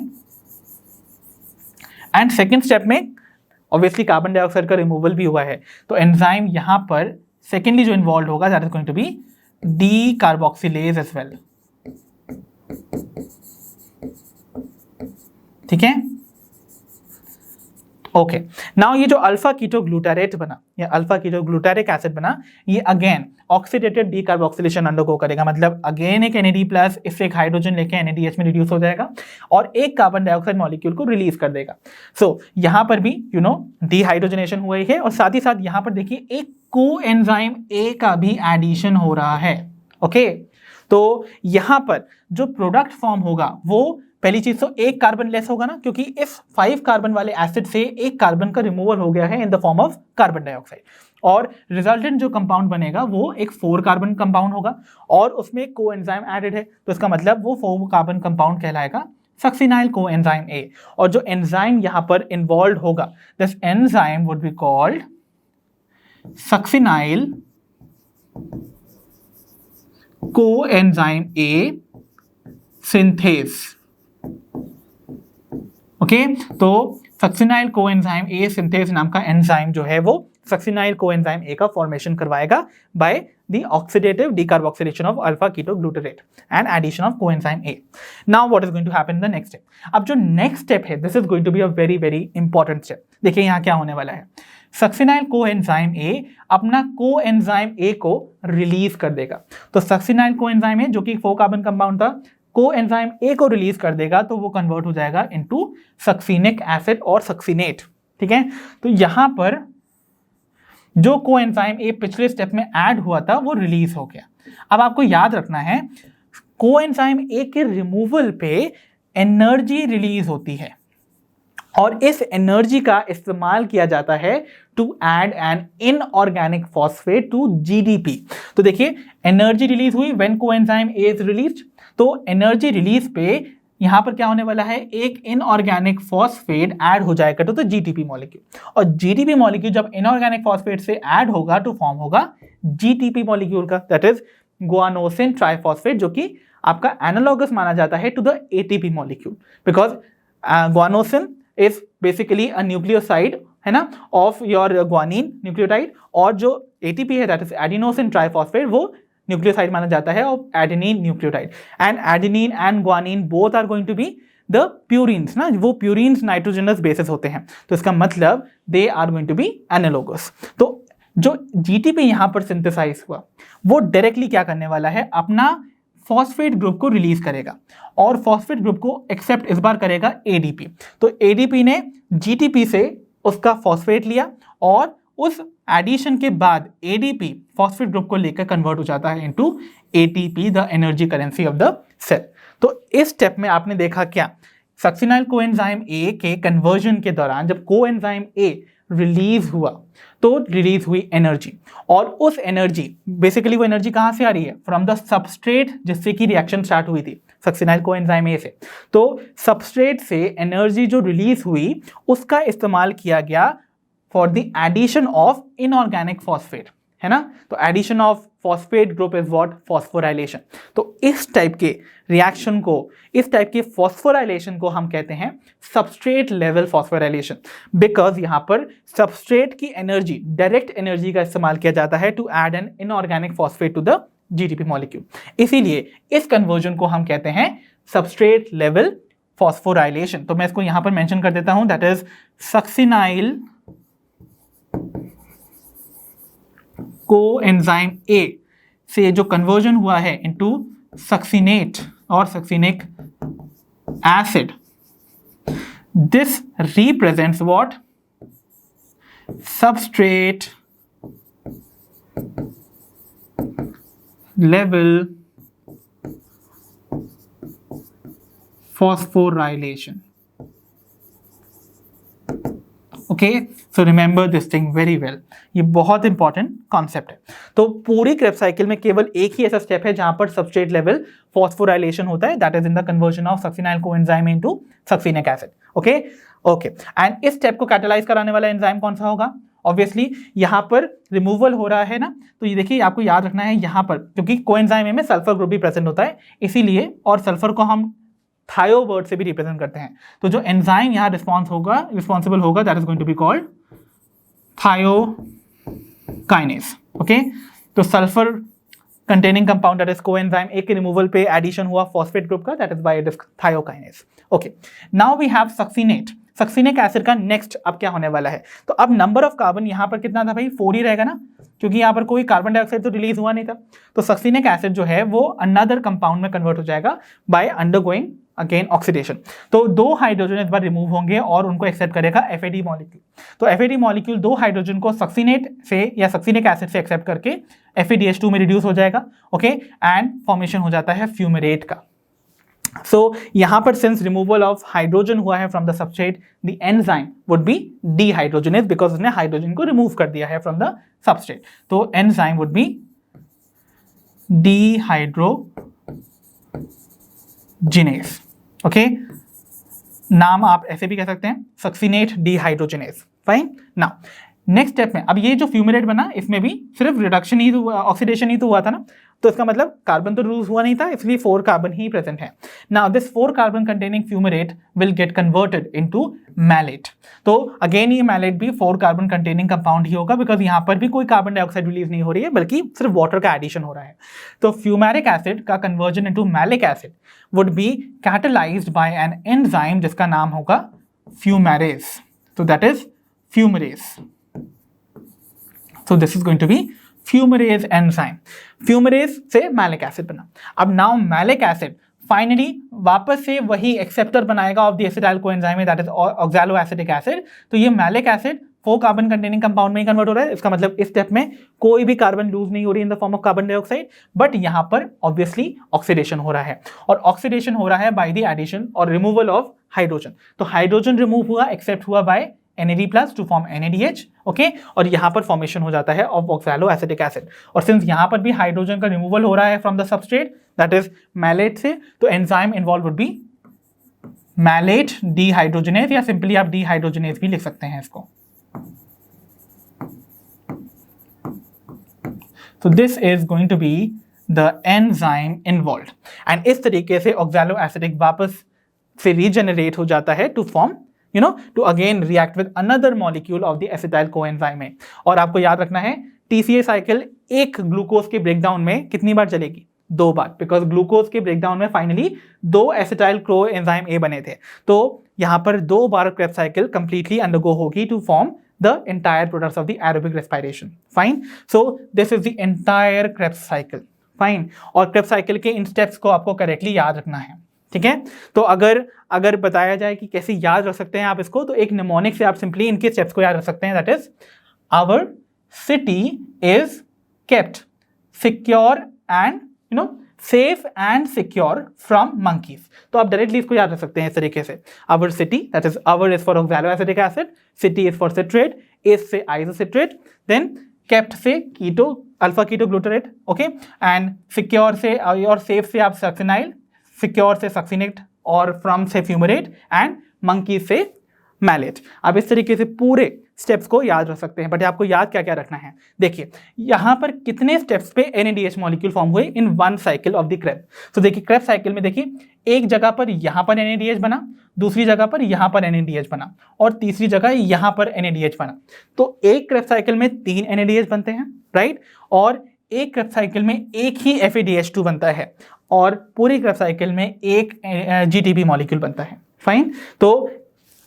and second step में ऑब्वियसली कार्बन डाइऑक्साइड का रिमूवल भी हुआ है, तो एंजाइम यहां पर सेकेंडली जो इन्वॉल्व होगा that is going to be decarboxylase as well. ठीक है, ओके। नाउ ये जो अल्फा कीटो ग्लूटारेट बना या अल्फा कीटो ग्लूटारिक एसिड बना, ये अगेन ऑक्सीडेटेड डीकार्बोक्सिलेशन अंडरगो करेगा। मतलब अगेन एक NAD+ इससे एक हाइड्रोजन लेके NADH में रिड्यूस हो जाएगा और एक कार्बन डाइऑक्साइड मॉलिक्यूल को रिलीज कर देगा। सो यहां पर भी डीहाइड्रोजनेशन हुआ ही है, और साथ ही साथ यहां पर देखिए एक कोएंजाइम A का भी एडिशन हो रहा है। ओके, तो यहां पर जो प्रोडक्ट फॉर्म होगा वो पहली चीज तो एक कार्बन लेस होगा ना, क्योंकि इस 5 कार्बन वाले एसिड से एक कार्बन का रिमूवल हो गया है इन the form of carbon dioxide, और रिजल्टेंट जो कंपाउंड बनेगा वो एक 4 कार्बन कंपाउंड होगा, और उसमें कोएंजाइम एडेड है, तो इसका मतलब वो 4 कार्बन कंपाउंड कहलाएगा सक्सिनाइल कोएंजाइम A। और जो एंजाइम यहां पर इन्वॉल्व होगा, this enzyme would be called succinyl coenzyme A synthase. Okay, तो सक्सिनाइल कोएंजाइम A सिंथेज नाम का एंजाइम जो है वो सक्सिनाइल कोएंजाइम A का फॉर्मेशन करवाएगा by the oxidative decarboxylation of alpha keto glutarate and addition of coenzyme A। Now what is going to happen in the next step. अब जो next step है, this is going to be a very very important step. देखिए यहां क्या होने वाला है, succinyl coenzyme A अपना कोएंजाइम A को रिलीज कर देगा। तो सक्सिनाइल कोएंजाइम A जो कि 4 कार्बन कंपाउंड था, कोएंजाइम A को रिलीज कर देगा, तो वो कन्वर्ट हो जाएगा इनटू सक्सिनिक एसिड और सक्सिनेट। ठीक है, तो यहां पर जो कोएंजाइम A पिछले स्टेप में ऐड हुआ था वो रिलीज हो गया। अब आपको याद रखना है, कोएंजाइम A के रिमूवल पे एनर्जी रिलीज होती है, और इस एनर्जी का इस्तेमाल किया जाता है to add an inorganic phosphate to GDP। तो देखिए एनर्जी रिलीज हुई when coenzyme A is released, तो एनर्जी रिलीज पे यहां पर क्या होने वाला है, एक इनऑर्गेनिक फॉस्फेट ऐड हो जाएगा टू द GTP मॉलिक्यूल, और GTP मॉलिक्यूल जब इनऑर्गेनिक फॉस्फेट से ऐड होगा तो फॉर्म होगा GTP मॉलिक्यूल का, दैट इज गुआनोसिन ट्राइफॉस्फेट, जो कि आपका एनालॉगस माना जाता है to the ATP molecule, because guanosine is basically a nucleoside, है ना, ऑफ योर ग्वानिन न्यूक्लियोटाइड, और जो ATP है दैट इज एडिनोसिन ट्राइफॉस्फेट, वो न्यूक्लियोसाइड माना जाता है of adenine nucleotide, and adenine and guanine both are going to be the purines ना, वो प्यूरिन्स नाइट्रोजनस बेसिस होते हैं, तो इसका मतलब they are going to be analogous. तो जो जीटीपी यहां पर सिंथेसाइज हुआ वो डायरेक्टली क्या करने वाला है, अपना फॉस्फेट ग्रुप को रिलीज करेगा और फॉस्फेट ग्रुप को एक्सेप्ट इस बार करेगा एडीपी। तो एडीपी ने जीटीपी से उसका फॉस्फेट लिया और उस एडिशन के बाद एडीपी फॉस्फेट ग्रुप को लेकर कन्वर्ट हो जाता है into ATP, the energy currency of the cell. तो इस स्टेप में आपने देखा क्या, सक्सिनाइल कोएंजाइम ए के कन्वर्जन के दौरान जब कोएंजाइम ए रिलीज हुआ तो रिलीज हुई एनर्जी, और उस एनर्जी बेसिकली वो एनर्जी कहां से आ रही है, फ्रॉम द सबस्ट्रेट जिससे कि रिएक्शन स्टार्ट हुई थी सक्सिनाइल कोएंजाइम ए से। तो सबस्ट्रेट से एनर्जी जो रिलीज हुई उसका इस्तेमाल किया गया for the addition of inorganic phosphate, है ना। तो addition of phosphate group is what, phosphorylation. तो इस टाइप के रिएक्शन को, इस टाइप के फॉस्फोराइलेशन को हम कहते हैं सबस्ट्रेट लेवल फॉस्फोराइलेशन, बिकॉज यहां पर सबस्ट्रेट की एनर्जी, डायरेक्ट एनर्जी का इस्तेमाल किया जाता है to add an inorganic phosphate to the GTP molecule. इसीलिए इस कन्वर्जन को हम कहते हैं सबस्ट्रेट लेवल फॉस्फोराइलेशन। तो मैं इसको यहां पर मेंशन कर देता हूं, that is succinyl coenzyme A से जो कन्वर्जन हुआ है इनटू सक्सिनेट और succinic acid, this represents what, substrate level phosphorylation. Okay, so remember this thing very well, ये बहुत इंपॉर्टेंट कॉन्सेप्ट है। तो पूरी क्रेब्स साइकिल में केवल एक ही ऐसा स्टेप है जहां पर सबस्ट्रेट लेवल फॉस्फोराइलेशन होता है, that is in the conversion of succinyl coenzyme into succinic acid. Okay okay, and इस स्टेप को कैटालाइज कराने वाला एंजाइम कौन सा होगा, ऑब्वियसली यहां पर रिमूवल हो रहा है ना, तो ये देखिए आपको याद रखना है यहां पर, क्योंकि कोएंजाइम में सल्फर ग्रुप भी प्रेजेंट होता है इसीलिए, और सल्फर को हम थायो वर्ड से भी रिप्रेजेंट करते हैं। तो जो एंजाइम यहां रिस्पॉन्सिबल होगा that is going to be called thiokinase. Okay, तो sulphur containing compound that is coenzyme A के रिमूवल पे एडिशन हुआ फॉस्फेट ग्रुप का, that is by thiokinase. Okay, now we have succinate. Succinic acid का next अब क्या होने वाला है, तो अब नंबर ऑफ कार्बन यहां पर कितना था भाई, 4 ही रहेगा ना, क्योंकि यहां पर कोई कार्बन डाइऑक्साइड तो रिलीज हुआ नहीं था। तो सक्सिनिक एसिड जो है वो अनदर कंपाउंड में कन्वर्ट हो जाएगा बाय अंडरगोइंग अगेन ऑक्सीडेशन। तो 2 हाइड्रोजन इस बार रिमूव होंगे और उनको एक्सेप्ट करेगा एफएडी मॉलिक्यूल। तो एफएडी मॉलिक्यूल 2 हाइड्रोजन को सक्सिनेट से या सक्सिनिक एसिड से एक्सेप्ट करके FeDH2 में रिड्यूस हो जाएगा। ओके, एंड फॉर्मेशन हो जाता है फ्यूमेरेट का। सो यहां पर सिंस रिमूवल ऑफ हाइड्रोजन हुआ है from the substrate, the enzyme would B dehydrogenase, because उसने हाइड्रोजन को रिमूव कर दिया है फ्रॉम द सबस्ट्रेट। तो enzyme would B dehydrogenase. Okay, नाम आप ऐसे भी कह सकते हैं, succinate dehydrogenase. Fine, now next step में अब ये जो फ्यूमेरेट बना इसमें भी सिर्फ रिडक्शन ही तो, ऑक्सीडेशन ही तो हुआ था ना, तो इसका मतलब कार्बन तो रिड्यूस हुआ नहीं था, इसलिए 4 कार्बन ही प्रेजेंट है। Now this 4 carbon containing fumarate will get converted into malate. तो अगेन ये मैलेट भी 4 कार्बन कंटेनिंग कंपाउंड ही होगा, बिकॉज यहां पर भी कोई कार्बन डाइऑक्साइड रिलीज नहीं हो रही है, बल्कि सिर्फ वाटर का एडिशन हो रहा है। तो फ्यूमेरिक एसिड का conversion into malic acid would be catalysed by an enzyme जिसका नाम होगा फ्यूमेरेज। तो that is fumarase. So this is going to be fumarase enzyme. Fumarase से मैलिक एसिड बना। अब नाउ मैलिक एसिड फाइनली वापस से वही एक्सेप्टर बनाएगा of the acetyl coenzyme, that is oxaloacetic acid. तो ये malic acid 4 carbon containing compound में ही कन्वर्ट हो रहा है। इसका मतलब इस स्टेप में कोई भी कार्बन लूज नहीं हो रही इन the form of carbon dioxide, but यहां पर ऑब्वियसली ऑक्सीडेशन हो रहा है, और ऑक्सीडेशन हो रहा है बाय द एडिशन और रिमूवल ऑफ हाइड्रोजन। तो हाइड्रोजन रिमूव हुआ, एक्सेप्ट हुआ by NAD+ to form NADH। Okay, और यहां पर फॉर्मेशन हो जाता है ऑफ ऑक्सैलोएसिटिक एसिड। और सिंस यहां पर भी हाइड्रोजन का रिमूवल हो रहा है from the substrate that is malate से, तो enzyme involve would be malate dehydrogenase, या सिंपली आप डीहाइड्रोजनेज भी लिख सकते हैं इसको। तो this is going to be the enzyme involved, and इस तरीके से ऑक्सैलोएसिटिक वापस से रीजनरेट हो जाता है to form to again react with another molecule of the acetyl coenzyme। और आपको याद रखना है TCA साइकिल एक ग्लूकोज के ब्रेकडाउन में कितनी बार चलेगी? 2 बार, बिकॉज ग्लूकोज के ब्रेकडाउन में finally 2 acetyl coenzyme A बने थे, तो यहाँ पर 2 बार क्रेब्स साइकिल कंप्लीटली अंडरगो होगी to form the entire products of the aerobic respiration. Fine. So this is the entire Krebs cycle. Fine. और Krebs cycle के इन steps को आपको correctly याद रखना है, ठीक है? तो अगर बताया जाए कि कैसे याद रख सकते हैं आप इसको, तो एक mnemonic से आप simply इनके steps को याद रख सकते हैं. That is, our city is kept secure and safe and secure from monkeys. तो आप डायरेक्टली इसको याद रख सकते हैं इस तरीके से. Our city, that is our is for oxaloacetic acid, city is for citrate, is से आइसोसिट्रेट, देन केप्ट से keto alpha keto glutarate, okay, and secure से और सेफ से आप सक्सिनाइल, सिक्योर से सक्सिनेट और फ्रॉम से फ्यूमरेट, एंड मंकी से मैलेट. आप इस तरीके से पूरे स्टेप्स को याद रख सकते हैं. बट आपको याद क्या क्या रखना है? देखिए यहां पर कितने स्टेप्स पे NADH मॉलिक्यूल फॉर्म हुए in one cycle of the Krebs. तो देखिए क्रेब साइकिल में देखिए एक जगह पर यहां पर NADH बना, दूसरी जगह पर यहां पर NADH बना, और तीसरी जगह यहां पर NADH बना. तो एक क्रेब साइकिल में 3 NADH बनते हैं, राइट, और एक क्रेब साइकिल में एक ही FADH2 बनता है, और पूरी क्रेब साइकिल में एक GTP मॉलिक्यूल बनता है. फाइन. तो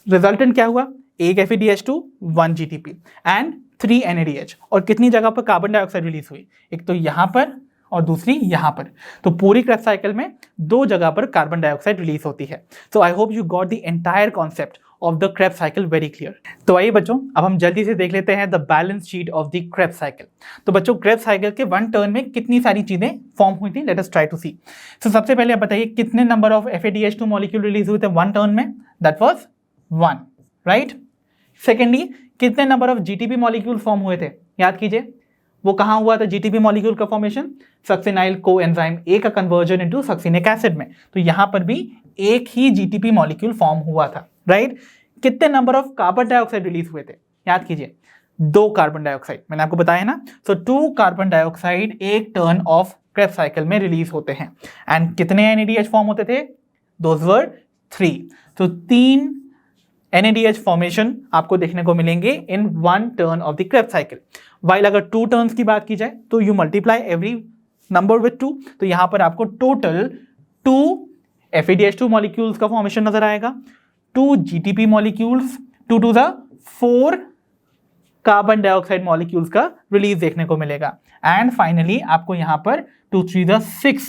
रिजल्टेंट क्या हुआ? एक FADH2, 1 GTP एंड 3 NADH. और कितनी जगह पर कार्बन डाइऑक्साइड रिलीज हुई? एक तो यहां पर और दूसरी यहां पर. तो पूरी क्रेब साइकिल में 2 जगह पर कार्बन डाइऑक्साइड रिलीज होती है. So I hope you got the entire concept of the crab cycle very clear. तो आइए बच्चों, अब हम जल्दी से देख लेते हैं the balance sheet of the Krebs cycle. तो बच्चों क्रेब साइकिल के 1 टर्न में कितनी सारी चीजें फॉर्म हुई थी? लेट अस ट्राई टू सी. सो सबसे पहले आप बताइए कितने number of FADH2 molecule release हुए थे 1 टर्न में? That was 1, right. सेकेंडली कितने number of GTP molecule form हुए थे? याद कीजिए, वो कहां हुआ था GTP मॉलिक्यूल का फॉर्मेशन? सक्सिनाइल को एंजाइम ए का कन्वर्जन इनटू सक्सिनिक एसिड में. तो यहां पर भी एक ही GTP मॉलिक्यूल फॉर्म हुआ था, राइट. कितने number of carbon dioxide release हुए थे? याद कीजिए, 2 कार्बन डाइऑक्साइड, मैंने आपको बताया ना. सो 2 कार्बन डाइऑक्साइड एक टर्न ऑफ क्रेब साइकिल में रिलीज होते हैं. एंड कितने NADH फॉर्म होते थे? Those were 3. तो 3 NADH फॉर्मेशन आपको देखने को मिलेंगे इन 1 turn off the Krebs cycle. While अगर 2 टर्न्स की बात की जाए तो you multiply every number with 2. तो यहां पर आपको टोटल 2 FADH2 मॉलिक्यूल्स का फॉर्मेशन नजर आएगा, 2 GTP molecules, 2 to the 4 carbon dioxide molecules का रिलीज देखने को मिलेगा. एंड फाइनली आपको यहां पर 2 3 the 6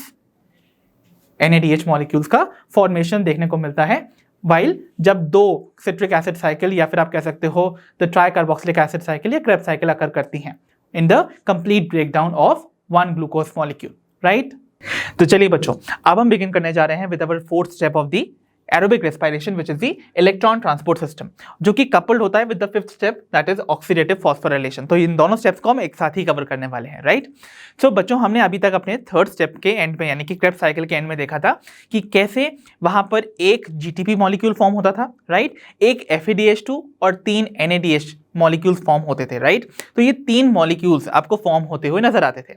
NADH मॉलिक्यूल्स का फॉर्मेशन देखने को मिलता है. वाइल जब 2 सिट्रिक एसिड साइकिल या फिर आप कह सकते हो द ट्राइकार्बोक्सिलिक एसिड साइकिल या क्रेब साइकिल अकर करती हैं in the complete breakdown of 1 glucose molecule, right. तो चलिए बच्चों, अब हम बिगिन करने जा रहे हैं with our 4th step of the aerobic respiration which is the electron transport system, जो कि कपल्ड होता है with the 5th step that is oxidative phosphorylation. तो इन दोनों स्टेप्स को हम एक साथ ही कवर करने वाले हैं, राइट. सो बच्चों, हमने अभी तक अपने 3rd स्टेप के एंड में यानी कि क्रेब साइकिल के एंड में देखा था कि कैसे वहां पर एक GTP मॉलिक्यूल फॉर्म होता था, राइट, एक FADH2 और 3 NADH मॉलिक्यूल्स फॉर्म होते थे, राइट. तो ये 3 मॉलिक्यूल्स आपको फॉर्म होते हुए नजर आते थे.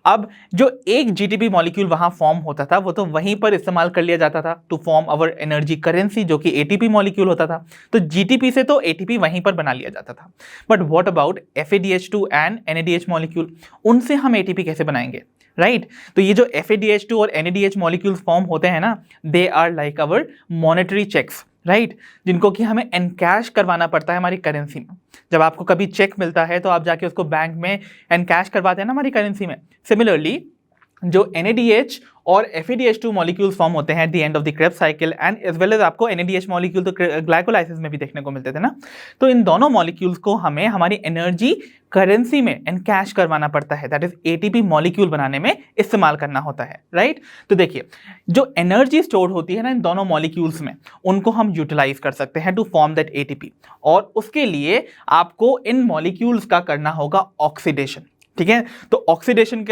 अब जो एक GTP मॉलिक्यूल वहां फॉर्म होता था वो तो वहीं पर इस्तेमाल कर लिया जाता था to form our energy currency, जो कि ATP मॉलिक्यूल होता था. तो GTP से तो ATP वहीं पर बना लिया जाता था. But what about FADH2 and NADH molecule? उनसे हम ATP कैसे बनाएंगे, राइट. तो ये जो FADH2 और NADH मॉलिक्यूल्स फॉर्म होते हैं ना, they are like our monetary cheques, right, जिनको कि हमें एनकैश करवाना पड़ता है हमारी करेंसी में. जब आपको कभी चेक मिलता है तो आप जाके उसको बैंक में एनकैश करवाते हैं ना हमारी करेंसी में. सिमिलरली जो NADH और FADH2 मॉलिक्यूल्स फॉर्म होते हैं at the end of the crab cycle and as well as आपको NADH मॉलिक्यूल तो ग्लाइकोलाइसिस में भी देखने को मिलते थे ना. तो इन दोनों मॉलिक्यूल्स को हमें हमारी एनर्जी करेंसी में एनकैश करवाना पड़ता है, दैट इज ATP मॉलिक्यूल बनाने में इस्तेमाल करना होता है, राइट. तो देखिए, जो एनर्जी स्टोर होती है ना इन दोनों मॉलिक्यूल्स में, उनको हम यूटिलाइज कर सकते हैं टू फॉर्म दैट ATP. और उसके लिए आपको इन मॉलिक्यूल्स का करना होगा ऑक्सीडेशन, ठीक है. तो ऑक्सीडेशन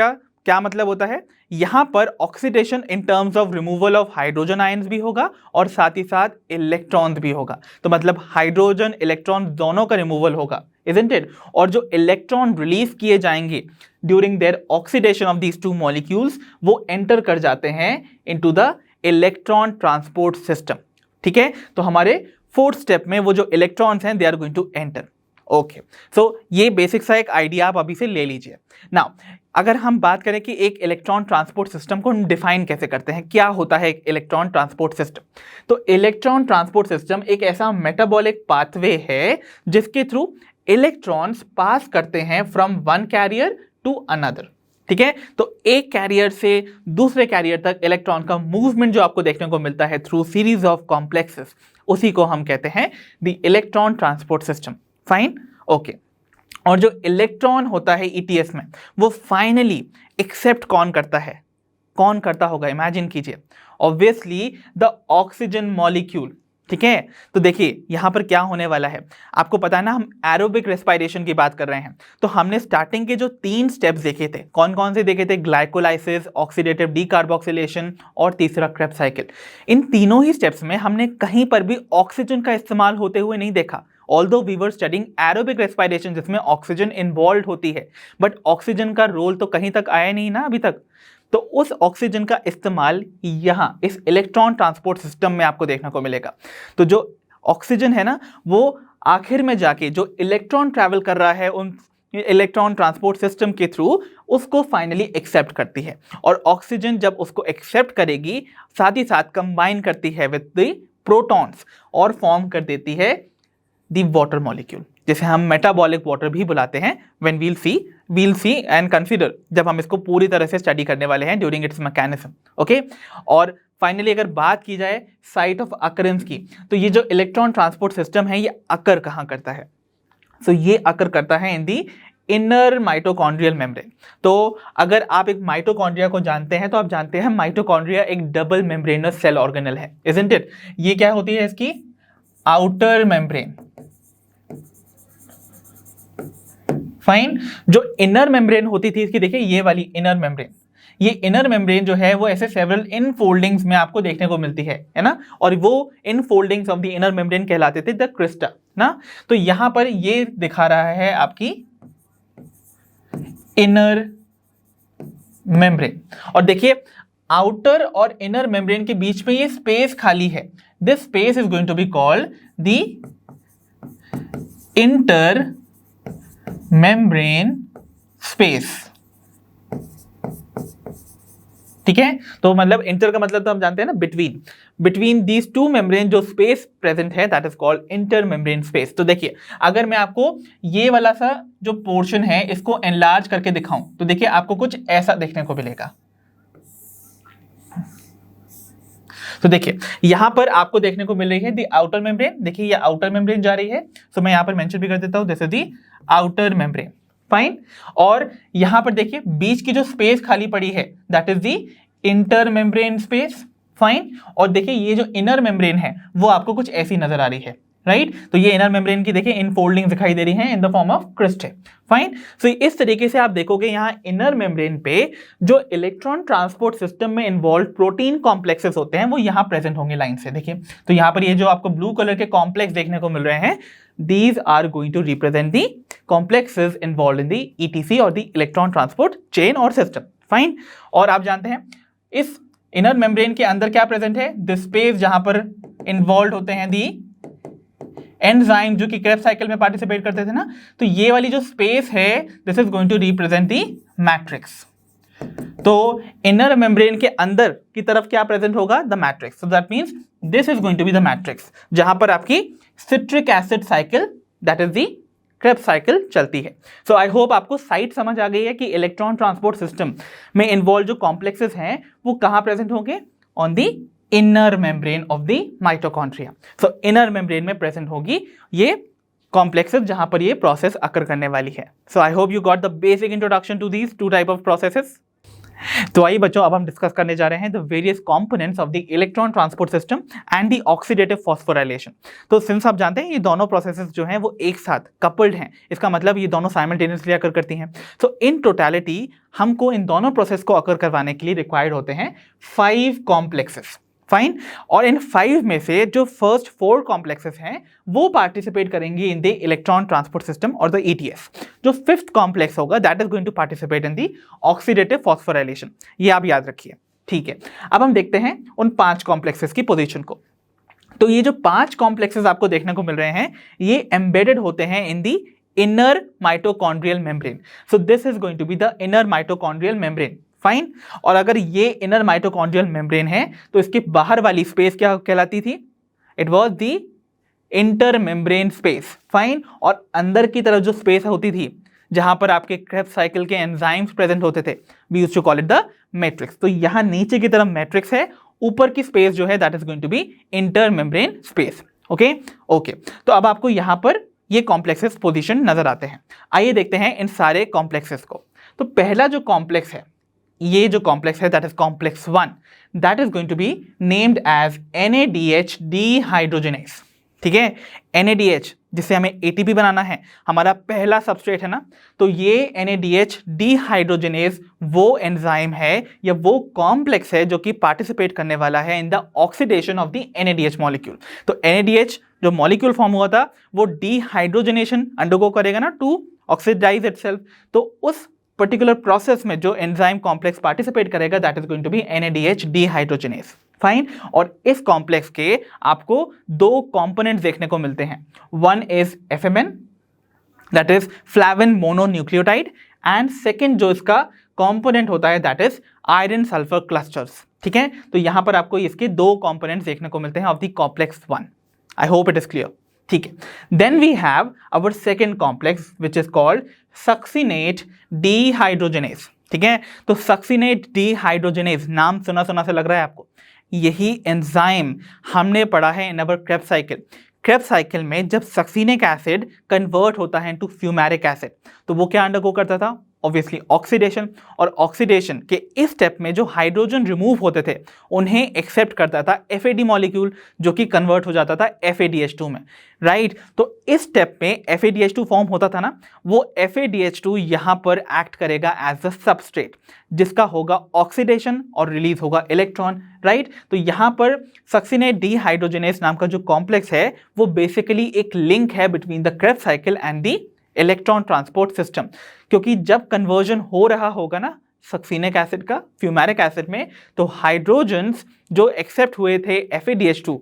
क्या मतलब होता है? यहां पर oxidation in terms of removal of hydrogen ions भी होगा और साथ ही साथ इलेक्ट्रॉन्स भी होगा. तो मतलब हाइड्रोजन इलेक्ट्रॉन दोनों का रिमूवल होगा, isn't it? और जो इलेक्ट्रॉन रिलीज किए जाएंगे during their oxidation of these 2 molecules, वो एंटर कर जाते हैं into the electron transport system, ठीक है. तो हमारे 4th स्टेप में वो जो इलेक्ट्रॉन्स हैं they are going to enter. Okay, so ये बेसिक सा एक आइडिया आप अभी से ले लीजिए। नाउ अगर हम बात करें कि एक इलेक्ट्रॉन ट्रांसपोर्ट सिस्टम को हम डिफाइन कैसे करते हैं, क्या होता है एक इलेक्ट्रॉन ट्रांसपोर्ट सिस्टम, तो इलेक्ट्रॉन ट्रांसपोर्ट सिस्टम एक ऐसा मेटाबॉलिक पाथवे है जिसके थ्रू इलेक्ट्रॉन्स पास करते हैं from one carrier to another. ठीक है, तो एक कैरियर से दूसरे कैरियर तक इलेक्ट्रॉन का मूवमेंट जो आपको देखने को मिलता है थ्रू सीरीज ऑफ कॉम्प्लेक्सेस, उसी को हम कहते हैं the electron transport system. Fine, okay. और जो इलेक्ट्रॉन होता है ईटीएस में, वो फाइनली एक्सेप्ट कौन करता है, कौन करता होगा, इमेजिन कीजिए, ऑब्वियसली द ऑक्सीजन मॉलिक्यूल। ठीक है, तो देखिए यहां पर क्या होने वाला है, आपको पता है ना, हम एरोबिक रेस्पिरेशन की बात कर रहे हैं, तो हमने स्टार्टिंग के जो 3 स्टेप्स देखे थे, कौन कौन से देखे थे, ग्लाइकोलाइसिस, ऑक्सीडेटिव डीकार्बोक्सिलेशन और तीसरा क्रेब्स साइकिल। इन तीनों ही स्टेप्स में हमने कहीं पर भी ऑक्सीजन का इस्तेमाल होते हुए नहीं देखा, although we were studying aerobic respiration जिसमें ऑक्सीजन इन्वॉल्व होती है, बट ऑक्सीजन का रोल तो कहीं तक आया नहीं ना अभी तक। तो उस ऑक्सीजन का इस्तेमाल यहां इस इलेक्ट्रॉन ट्रांसपोर्ट सिस्टम में आपको देखने को मिलेगा। तो जो ऑक्सीजन है ना, वो आखिर में जाके जो इलेक्ट्रॉन ट्रैवल कर रहा है उन इलेक्ट्रॉन ट्रांसपोर्ट सिस्टम के थ्रू, उसको फाइनली एक्सेप्ट करती है, और ऑक्सीजन जब उसको एक्सेप्ट करेगी साथ ही साथ कंबाइन करती है विद द प्रोटॉन्स और फॉर्म कर देती है द वाटर मॉलिक्यूल, जिसे हम मेटाबॉलिक वाटर भी बुलाते हैं। When we'll see and consider, जब हम इसको पूरी तरह से स्टडी करने वाले हैं ड्यूरिंग इट्स मैकेनिज्म। ओके, और फाइनली अगर बात की जाए साइट ऑफ अकरेंस की, तो ये जो इलेक्ट्रॉन ट्रांसपोर्ट सिस्टम है ये अकर कहाँ करता है, सो ये अकर करता है इन दी इनर माइटोकॉन्ड्रियल मेम्ब्रेन। तो अगर आप एक माइटोकॉन्ड्रिया को जानते हैं तो आप जानते हैं माइटोकॉन्ड्रिया एक डबल मेम्ब्रेनस सेल ऑर्गेनल है, इजंट इट। ये क्या होती है इसकी आउटर मेम्ब्रेन। फाइन, जो इनर मेम्ब्रेन होती थी इसकी, देखिए ये वाली इनर मेम्ब्रेन, ये इनर मेम्ब्रेन जो है वो ऐसे सेवरल इन फोल्डिंग्स में आपको देखने को मिलती है ना, और वो in foldings of the inner membrane कहलाते थे द क्रिस्टा ना। तो यहां पर ये दिखा रहा है आपकी इनर मेम्ब्रेन, और देखिए आउटर और इनर मेम्ब्रेन के बीच में ये स्पेस खाली है, this space is going to be called the inter membrane space. ठीक है, तो मतलब इंटर का मतलब तो हम जानते हैं ना बिटवीन दीज टू मेम्ब्रेन जो स्पेस प्रेजेंट है that is called inter membrane space. तो देखिए अगर मैं आपको ये वाला सा जो पोर्शन है इसको एनलार्ज करके दिखाऊं तो देखिए आपको कुछ ऐसा देखने को मिलेगा। तो देखिए यहां पर आपको देखने को मिल रही है दी आउटर मेम्ब्रेन, देखिए ये आउटर मेम्ब्रेन जा रही है, तो मैं यहां पर मेंशन भी कर देता हूं this is the outer membrane. Fine, और यहां पर देखिए बीच की जो स्पेस खाली पड़ी है that is the inter membrane space. Fine, और देखिए ये जो इनर मेम्ब्रेन है वो आपको कुछ ऐसी नजर आ रही है, राइट। तो ये इनर मेम्ब्रेन की देखिए इन फोल्डिंग दिखाई दे रही हैं in the form of cristae. Fine, so इस तरीके से आप देखोगे यहां इनर मेम्ब्रेन पे जो इलेक्ट्रॉन ट्रांसपोर्ट सिस्टम में इन्वॉल्व प्रोटीन कॉम्प्लेक्सेस होते हैं वो यहां प्रेजेंट होंगे लाइन से। देखिए तो यहां पर ये जो आपको ब्लू कलर के कॉम्प्लेक्स देखने को मिल रहे हैं, these are going to represent the complexes involved in the ETC और the electron transport chain और system। फाइन, और आप जानते हैं इस इनर मेम्ब्रेन के अंदर क्या प्रेजेंट है, द स्पेस जहां पर इन्वॉल्व होते हैं दी एंजाइम जो कि क्रेब्स साइकिल में पार्टिसिपेट करते थे ना, तो ये वाली जो स्पेस है this is going to represent the matrix. तो इनर मेम्ब्रेन के अंदर की तरफ क्या प्रेजेंट होगा, the matrix. So that means this is going to be the matrix जहां पर आपकी citric acid cycle that is the Krebs cycle चलती है। सो आई होप आपको साइट समझ आ गई है कि इलेक्ट्रॉन ट्रांसपोर्ट सिस्टम में इन्वॉल्व जो कॉम्प्लेक्सेस हैं वो कहां प्रेजेंट होंगे, on the inner membrane of the mitochondria. So inner membrane में प्रेजेंट होगी ये कॉम्प्लेक्सेस जहां पर ये प्रोसेस अकर करने वाली है। So I hope you got the basic introduction to these two type of processes. तो आइए बच्चों अब हम डिस्कस करने जा रहे हैं the various components of the electron transport system and the oxidative phosphorylation. तो सिंस आप जानते हैं ये दोनों प्रोसेसेस जो हैं वो एक साथ कपल्ड हैं, इसका मतलब ये दोनों साइमल्टेनियसली अकर करती हैं। सो इन टोटलिटी हमको इन दोनों प्रोसेस को अकर करवाने के लिए रिक्वायर्ड होते हैं 5 कॉम्प्लेक्सेस। फाइन, और इन 5 में से जो फर्स्ट 4 कॉम्प्लेक्सेस हैं वो पार्टिसिपेट करेंगे in the electron transport system और द ईटीएस। जो 5th कॉम्प्लेक्स होगा that is going to participate in the oxidative phosphorylation, ये आप याद रखिए। ठीक है, अब हम देखते हैं उन 5 कॉम्प्लेक्सेस की पोजीशन को। तो ये जो 5 कॉम्प्लेक्सेस आपको देखने को मिल रहे हैं ये एम्बेडेड होते हैं in the inner mitochondrial membrane. So this is going to be the inner mitochondrial membrane. Fine. और अगर ये इनर माइटोकॉन्ड्रियल मेम्ब्रेन है तो इसके बाहर वाली स्पेस क्या कहलाती थी? It was the inter membrane space. Fine. और अंदर की तरफ जो स्पेस होती थी जहां पर आपके क्रेब्स साइकिल के एंजाइम्स प्रेजेंट होते थे, we used to call it the matrix. तो यहां नीचे की तरफ मैट्रिक्स है, ऊपर की स्पेस जो है that is going to be inter membrane space. Okay okay. तो अब आपको यहां पर ये कॉम्प्लेक्सेस पोजीशन नजर आते हैं. आइए देखते हैं इन सारे कॉम्प्लेक्सेस को. तो पहला जो कॉम्प्लेक्स है, ये जो कॉम्प्लेक्स है that is complex 1, that is going to be named as NADH dehydrogenase. ठीक है, NADH जिससे हमें ATP बनाना है, हमारा पहला सबस्ट्रेट है ना. तो ये NADH डिहाइड्रोजनेस वो एंजाइम है या वो कॉम्प्लेक्स है जो कि पार्टिसिपेट करने वाला है in the oxidation of the NADH molecule. तो NADH जो मॉलिक्यूल फॉर्म हुआ था वो डिहाइड्रोजनेशन अंडरगो करेगा ना टू ऑक्सीडाइज इटसेल्फ. तो उस पर्टिकुलर प्रोसेस में जो एंजाइम कॉम्प्लेक्स पार्टिसिपेट करेगा that is going to be NADH dehydrogenase. Fine. और इस कॉम्प्लेक्स के आपको दो कंपोनेंट्स देखने को मिलते हैं. One is FMN that is फ्लैविन mononucleotide, and second जो इसका कंपोनेंट होता है that is iron sulphur clusters. ठीक है, तो यहां पर आपको इसके दो कंपोनेंट्स देखने को मिलते हैं of the complex 1. I hope it is clear. ठीक है, then we have our second complex which is called succinate dehydrogenase. ठीक है, तो सक्सिनेट डिहाइड्रोजनेस नाम सुना सुना से लग रहा है आपको. यही एंजाइम हमने पढ़ा है इन अवर क्रेब्स साइकिल. क्रेब्स साइकिल में जब सक्सिनिक एसिड कन्वर्ट होता है इनटू फ्यूमेरिक एसिड तो वो क्या अंडरगो करता था? Obviously oxidation. और ऑक्सीडेशन के इस स्टेप में जो हाइड्रोजन रिमूव होते थे उन्हें एक्सेप्ट करता था FAD मॉलिक्यूल जो कि कन्वर्ट हो जाता था FADH2 में. राइट. तो इस स्टेप में FADH2 फॉर्म होता था ना, वो FADH2 यहां पर एक्ट करेगा एज अ सबस्ट्रेट जिसका होगा ऑक्सीडेशन और रिलीज होगा इलेक्ट्रॉन. राइट. तो यहां पर सक्सिनेट डिहाइड्रोजनेस नाम का जो कॉम्प्लेक्स है वो बेसिकली एक लिंक है between the Krebs cycle and the electron transport system. क्योंकि जब कन्वर्जन हो रहा होगा ना सक्सिनिक एसिड का फ्यूमेरिक एसिड में, तो हाइड्रोजन्स जो एक्सेप्ट हुए थे FADH2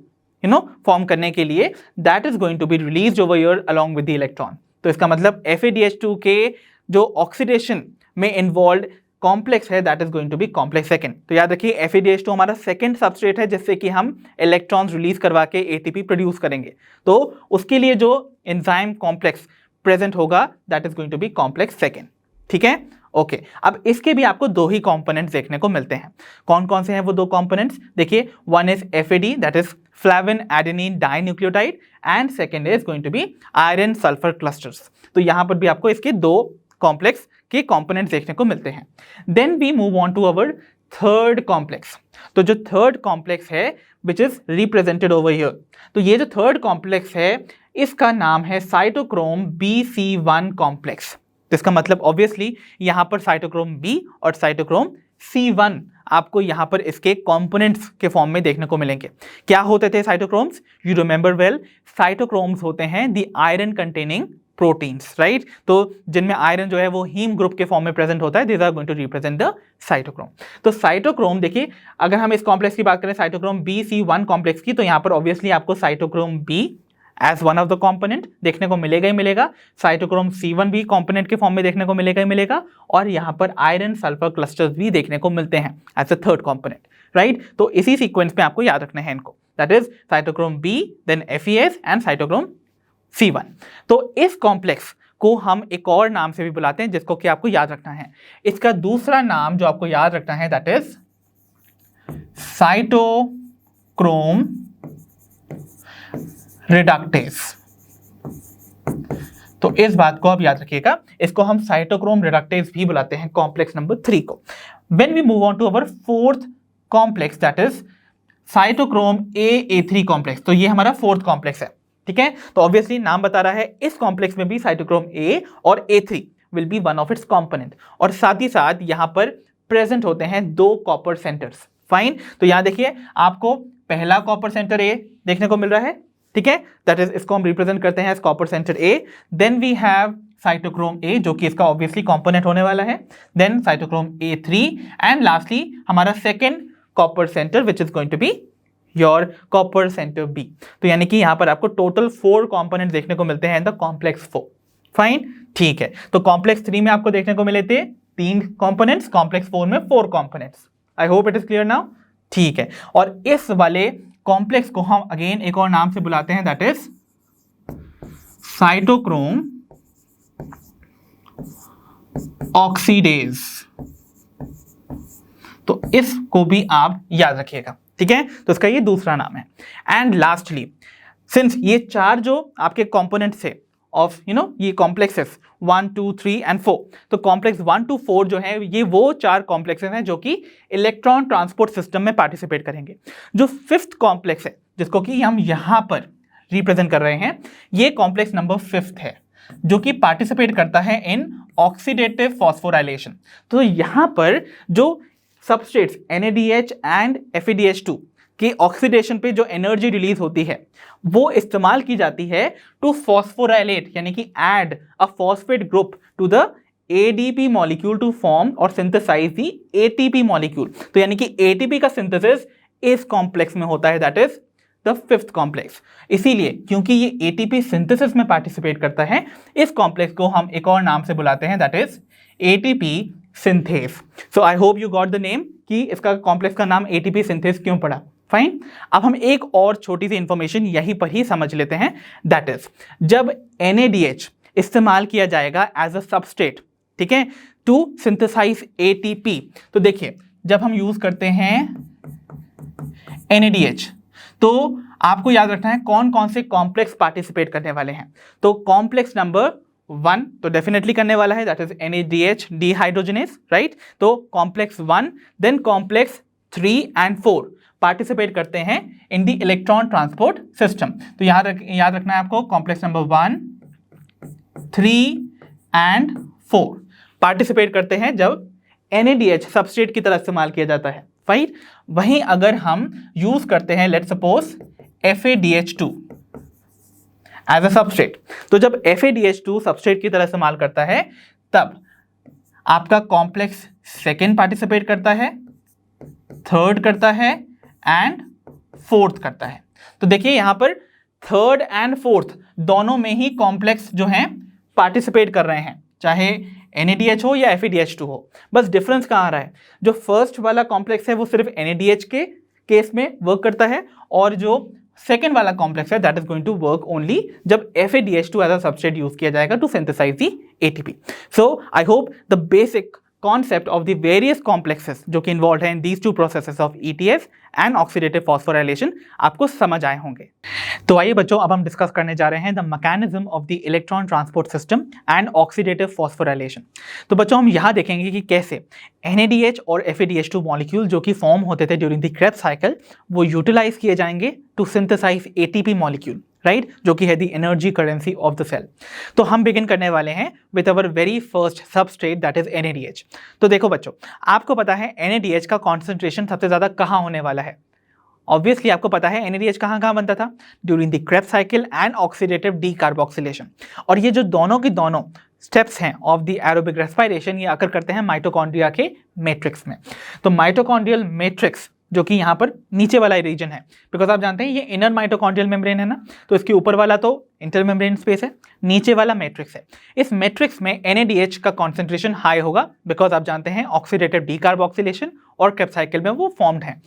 फॉर्म करने के लिए, that is going to be released over here along with the electron. तो इसका मतलब FADH2 के जो ऑक्सीडेशन में इन्वॉल्व कॉम्प्लेक्स है that is going to be complex second. तो याद रखिए FADH2 हमारा सेकंड सबस्ट्रेट है जिससे कि हम इलेक्ट्रॉन्स रिलीज करवा के ATP प्रोड्यूस करेंगे. तो उसके लिए जो एंजाइम कॉम्प्लेक्स प्रेजेंट होगा that is going to be complex second. ठीक है, ओके. अब इसके भी आपको दो ही कंपोनेंट्स देखने को मिलते हैं. कौन कौन से हैं वो दो कंपोनेंट्स? देखिए, one is FAD that is flavin adenine dinucleotide, and second is going to be iron sulphur clusters. तो यहां पर भी आपको इसके दो कॉम्प्लेक्स के कंपोनेंट्स देखने को मिलते हैं. Then we move on to our third complex. तो जो थर्ड कॉम्प्लेक्स है which is represented over here, तो ये जो थर्ड कॉम्प्लेक्स है इसका नाम है साइटोक्रोम BC1 कॉम्प्लेक्स. तो इसका मतलब ऑब्वियसली यहां पर साइटोक्रोम B और साइटोक्रोम C1 आपको यहां पर इसके कंपोनेंट्स के फॉर्म में देखने को मिलेंगे. क्या होते थे cytochromes? You remember well, cytochromes होते हैं the iron containing proteins. Right. तो जिनमें आयरन जो है वो हीम ग्रुप के फॉर्म में प्रेजेंट होता है. This are going to represent the cytochrome. तो साइटोक्रोम देखिए, अगर हम इस कॉम्प्लेक्स की बात करें साइटोक्रोम BC1 कॉम्प्लेक्स की, तो यहां पर ऑब्वियसली आपको cytochrome B as one of the component देखने को मिलेगा ही मिलेगा. साइटोक्रोम C1 भी कॉम्पोनेंट के फॉर्म में देखने को मिलेगा ही मिलेगा. और यहां पर आयरन सल्फर क्लस्टर्स भी देखने को मिलते हैं as a third component. Right. तो इसी सीक्वेंस में आपको याद रखना है इनको, that is cytochrome B, then FES and cytochrome C1. तो इस कॉम्प्लेक्स को हम एक और नाम से भी बुलाते हैं जिसको कि आपको याद रखना है. इसका दूसरा नाम जो आपको याद रखना है दैट इज साइटोक्रोम रिडक्टेस. तो इस बात को आप याद रखिएगा, इसको हम साइटोक्रोम रिडक्टेस भी बुलाते हैं कॉम्प्लेक्स नंबर 3 को. When we move on to our fourth complex that is cytochrome A3 complex. तो ये हमारा फोर्थ कॉम्प्लेक्स है. ठीक है, तो ऑब्वियसली नाम बता रहा है इस कॉम्प्लेक्स में भी साइटोक्रोम A और A3 will be one of its component. और साथ ही साथ यहां पर प्रेजेंट होते हैं दो कॉपर सेंटर्स. फाइन. तो यहां देखिए, आपको पहला कॉपर सेंटर A देखने को मिल रहा है. ठीक है, दैट इज इसको हम रिप्रेजेंट करते हैं as copper centre A. Then we have cytochrome A जो कि इसका ऑब्वियसली कंपोनेंट होने वाला है. Then cytochrome A3 and lastly हमारा second copper centre which is going to be your copper centre B. तो यानी कि यहां पर आपको टोटल 4 कंपोनेंट देखने को मिलते हैं इन द कॉम्प्लेक्स 4. फाइन, ठीक है। तो कॉम्प्लेक्स 3 में आपको देखने को मिले थे 3 कंपोनेंट्स, कॉम्प्लेक्स 4 में 4 components. I hope it is clear now, ठीक है। और इस वाले कॉम्प्लेक्स को हम अगेन एक और नाम से बुलाते हैं, दैट इज साइटोक्रोम ऑक्सीडेज। तो इसको भी आप याद रखिएगा, ठीक है। तो इसका ये दूसरा नाम है। एंड लास्टली, सिंस ये 4 जो आपके कंपोनेंट्स थे ऑफ ये कॉम्प्लेक्सेस 1 2 3 एंड 4, तो कॉम्प्लेक्स 1 to 4 जो है ये वो 4 कॉम्प्लेक्सेस हैं जो कि इलेक्ट्रॉन ट्रांसपोर्ट सिस्टम में पार्टिसिपेट करेंगे। जो 5th कॉम्प्लेक्स है जिसको कि हम यहां पर रिप्रेजेंट कर रहे हैं, ये कॉम्प्लेक्स नंबर 5th है जो कि पार्टिसिपेट करता है इन ऑक्सीडेटिव फॉस्फोराइलेशन। तो यहां पर जो सबस्ट्रेट्स NADH एंड FADH2 के ऑक्सीडेशन पे जो एनर्जी रिलीज होती है वो इस्तेमाल की जाती है टू फॉस्फोराइलेट, यानी कि add a phosphate group to the ADP molecule to form और सिंथेसाइज द ATP मॉलिक्यूल। तो यानी कि ATP का सिंथेसिस इस कॉम्प्लेक्स में होता है, that is the 5th complex. इसीलिए क्योंकि ये ATP सिंथेसिस में पार्टिसिपेट करता है, इस कॉम्प्लेक्स को हम एक और नाम से बुलाते हैं, that is ATP synthase. So I hope you got the name कि इसका कॉम्प्लेक्स का नाम ATP सिंथेस क्यों पड़ा। फाइन, अब हम एक और छोटी सी इंफॉर्मेशन यहीं पर ही समझ लेते हैं, दैट इज जब NADH इस्तेमाल किया जाएगा एज अ सबस्ट्रेट, ठीक है, टू सिंथेसाइज ATP। तो देखिए जब हम यूज करते हैं NADH तो आपको याद रखना है कौन कौन से कॉम्प्लेक्स पार्टिसिपेट करने वाले हैं। तो कॉम्प्लेक्स नंबर 1 तो डेफिनेटली करने वाला है, that is NADH dehydrogenase, right. तो complex 1, then complex 3 and 4 participate करते हैं in the electron transport system. तो याद रखना है आपको, कॉम्प्लेक्स नंबर 1, 3 एंड 4 पार्टिसिपेट करते हैं जब NADH सबस्ट्रेट की तरह इस्तेमाल किया जाता है, राइट। वहीं अगर हम यूज करते हैं let's suppose FADH2 as a substrate, तो जब FADH2 सबस्ट्रेट की तरह इस्तेमाल करता है तब आपका कॉम्प्लेक्स 2 पार्टिसिपेट करता है, 3rd करता है एंड 4th करता है। तो देखिए यहां पर 3rd एंड 4th दोनों में ही कॉम्प्लेक्स जो हैं पार्टिसिपेट कर रहे हैं, चाहे NADH हो या FADH2 हो। बस डिफरेंस कहाँ आ रहा है, जो फर्स्ट वाला कॉम्प्लेक्स है वो सिर्फ NADH के केस में वर्क करता है, और जो सेकेंड वाला कॉम्प्लेक्स है that is going to work only जब FADH2 as a substrate use किया जाएगा to synthesise the ATP। So I hope the basic concept of the various complexes जो कि involved है in these two processes of ETF and oxidative phosphorylation आपको समझ आए होंगे। तो आइए बच्चों, अब हम डिस्कस करने जा रहे हैं the mechanism of the electron transport system and oxidative phosphorylation. तो बच्चों हम यहाँ देखेंगे कि कैसे NADH और FADH2 मॉलिक्यूल जो कि फॉर्म होते थे ड्यूरिंग द क्रेब्स साइकिल वो यूटिलाइज किए जाएंगे to synthesise ATP molecule, right, जो कि है the energy currency of the cell. तो हम बिगिन करने वाले हैं with our very first substrate that is NADH। तो देखो बच्चों, आपको पता है NADH का कॉन्सेंट्रेशन सबसे ज्यादा कहाँ होने वाला है। ऑब्वियसली आपको पता है NADH कहाँ कहाँ बनता था, during the Krebs cycle and oxidative decarboxylation. और ये जो दोनों की दोनों स्टेप्स हैं ऑफ द एरोबिक रेस्पिरेशन ये आकर करते हैं माइटोकॉन्ड्रिया के मैट्रिक्स में। तो माइटोकॉन्ड्रियल मैट्रिक्स जो कि यहाँ पर नीचे वाला रीजन है, बिकॉज आप जानते हैं ये इनर माइटोकॉन्ड्रियल मेम्ब्रेन है ना, तो इसके ऊपर वाला तो इंटर मेम्ब्रेन स्पेस है, नीचे वाला मैट्रिक्स है। इस मैट्रिक्स में NADH का कॉन्सेंट्रेशन हाई होगा बिकॉज आप जानते हैं ऑक्सीडेटिव डीकार्बोक्सिलेशन और क्रेब्स साइकिल में वो फॉर्म्ड है।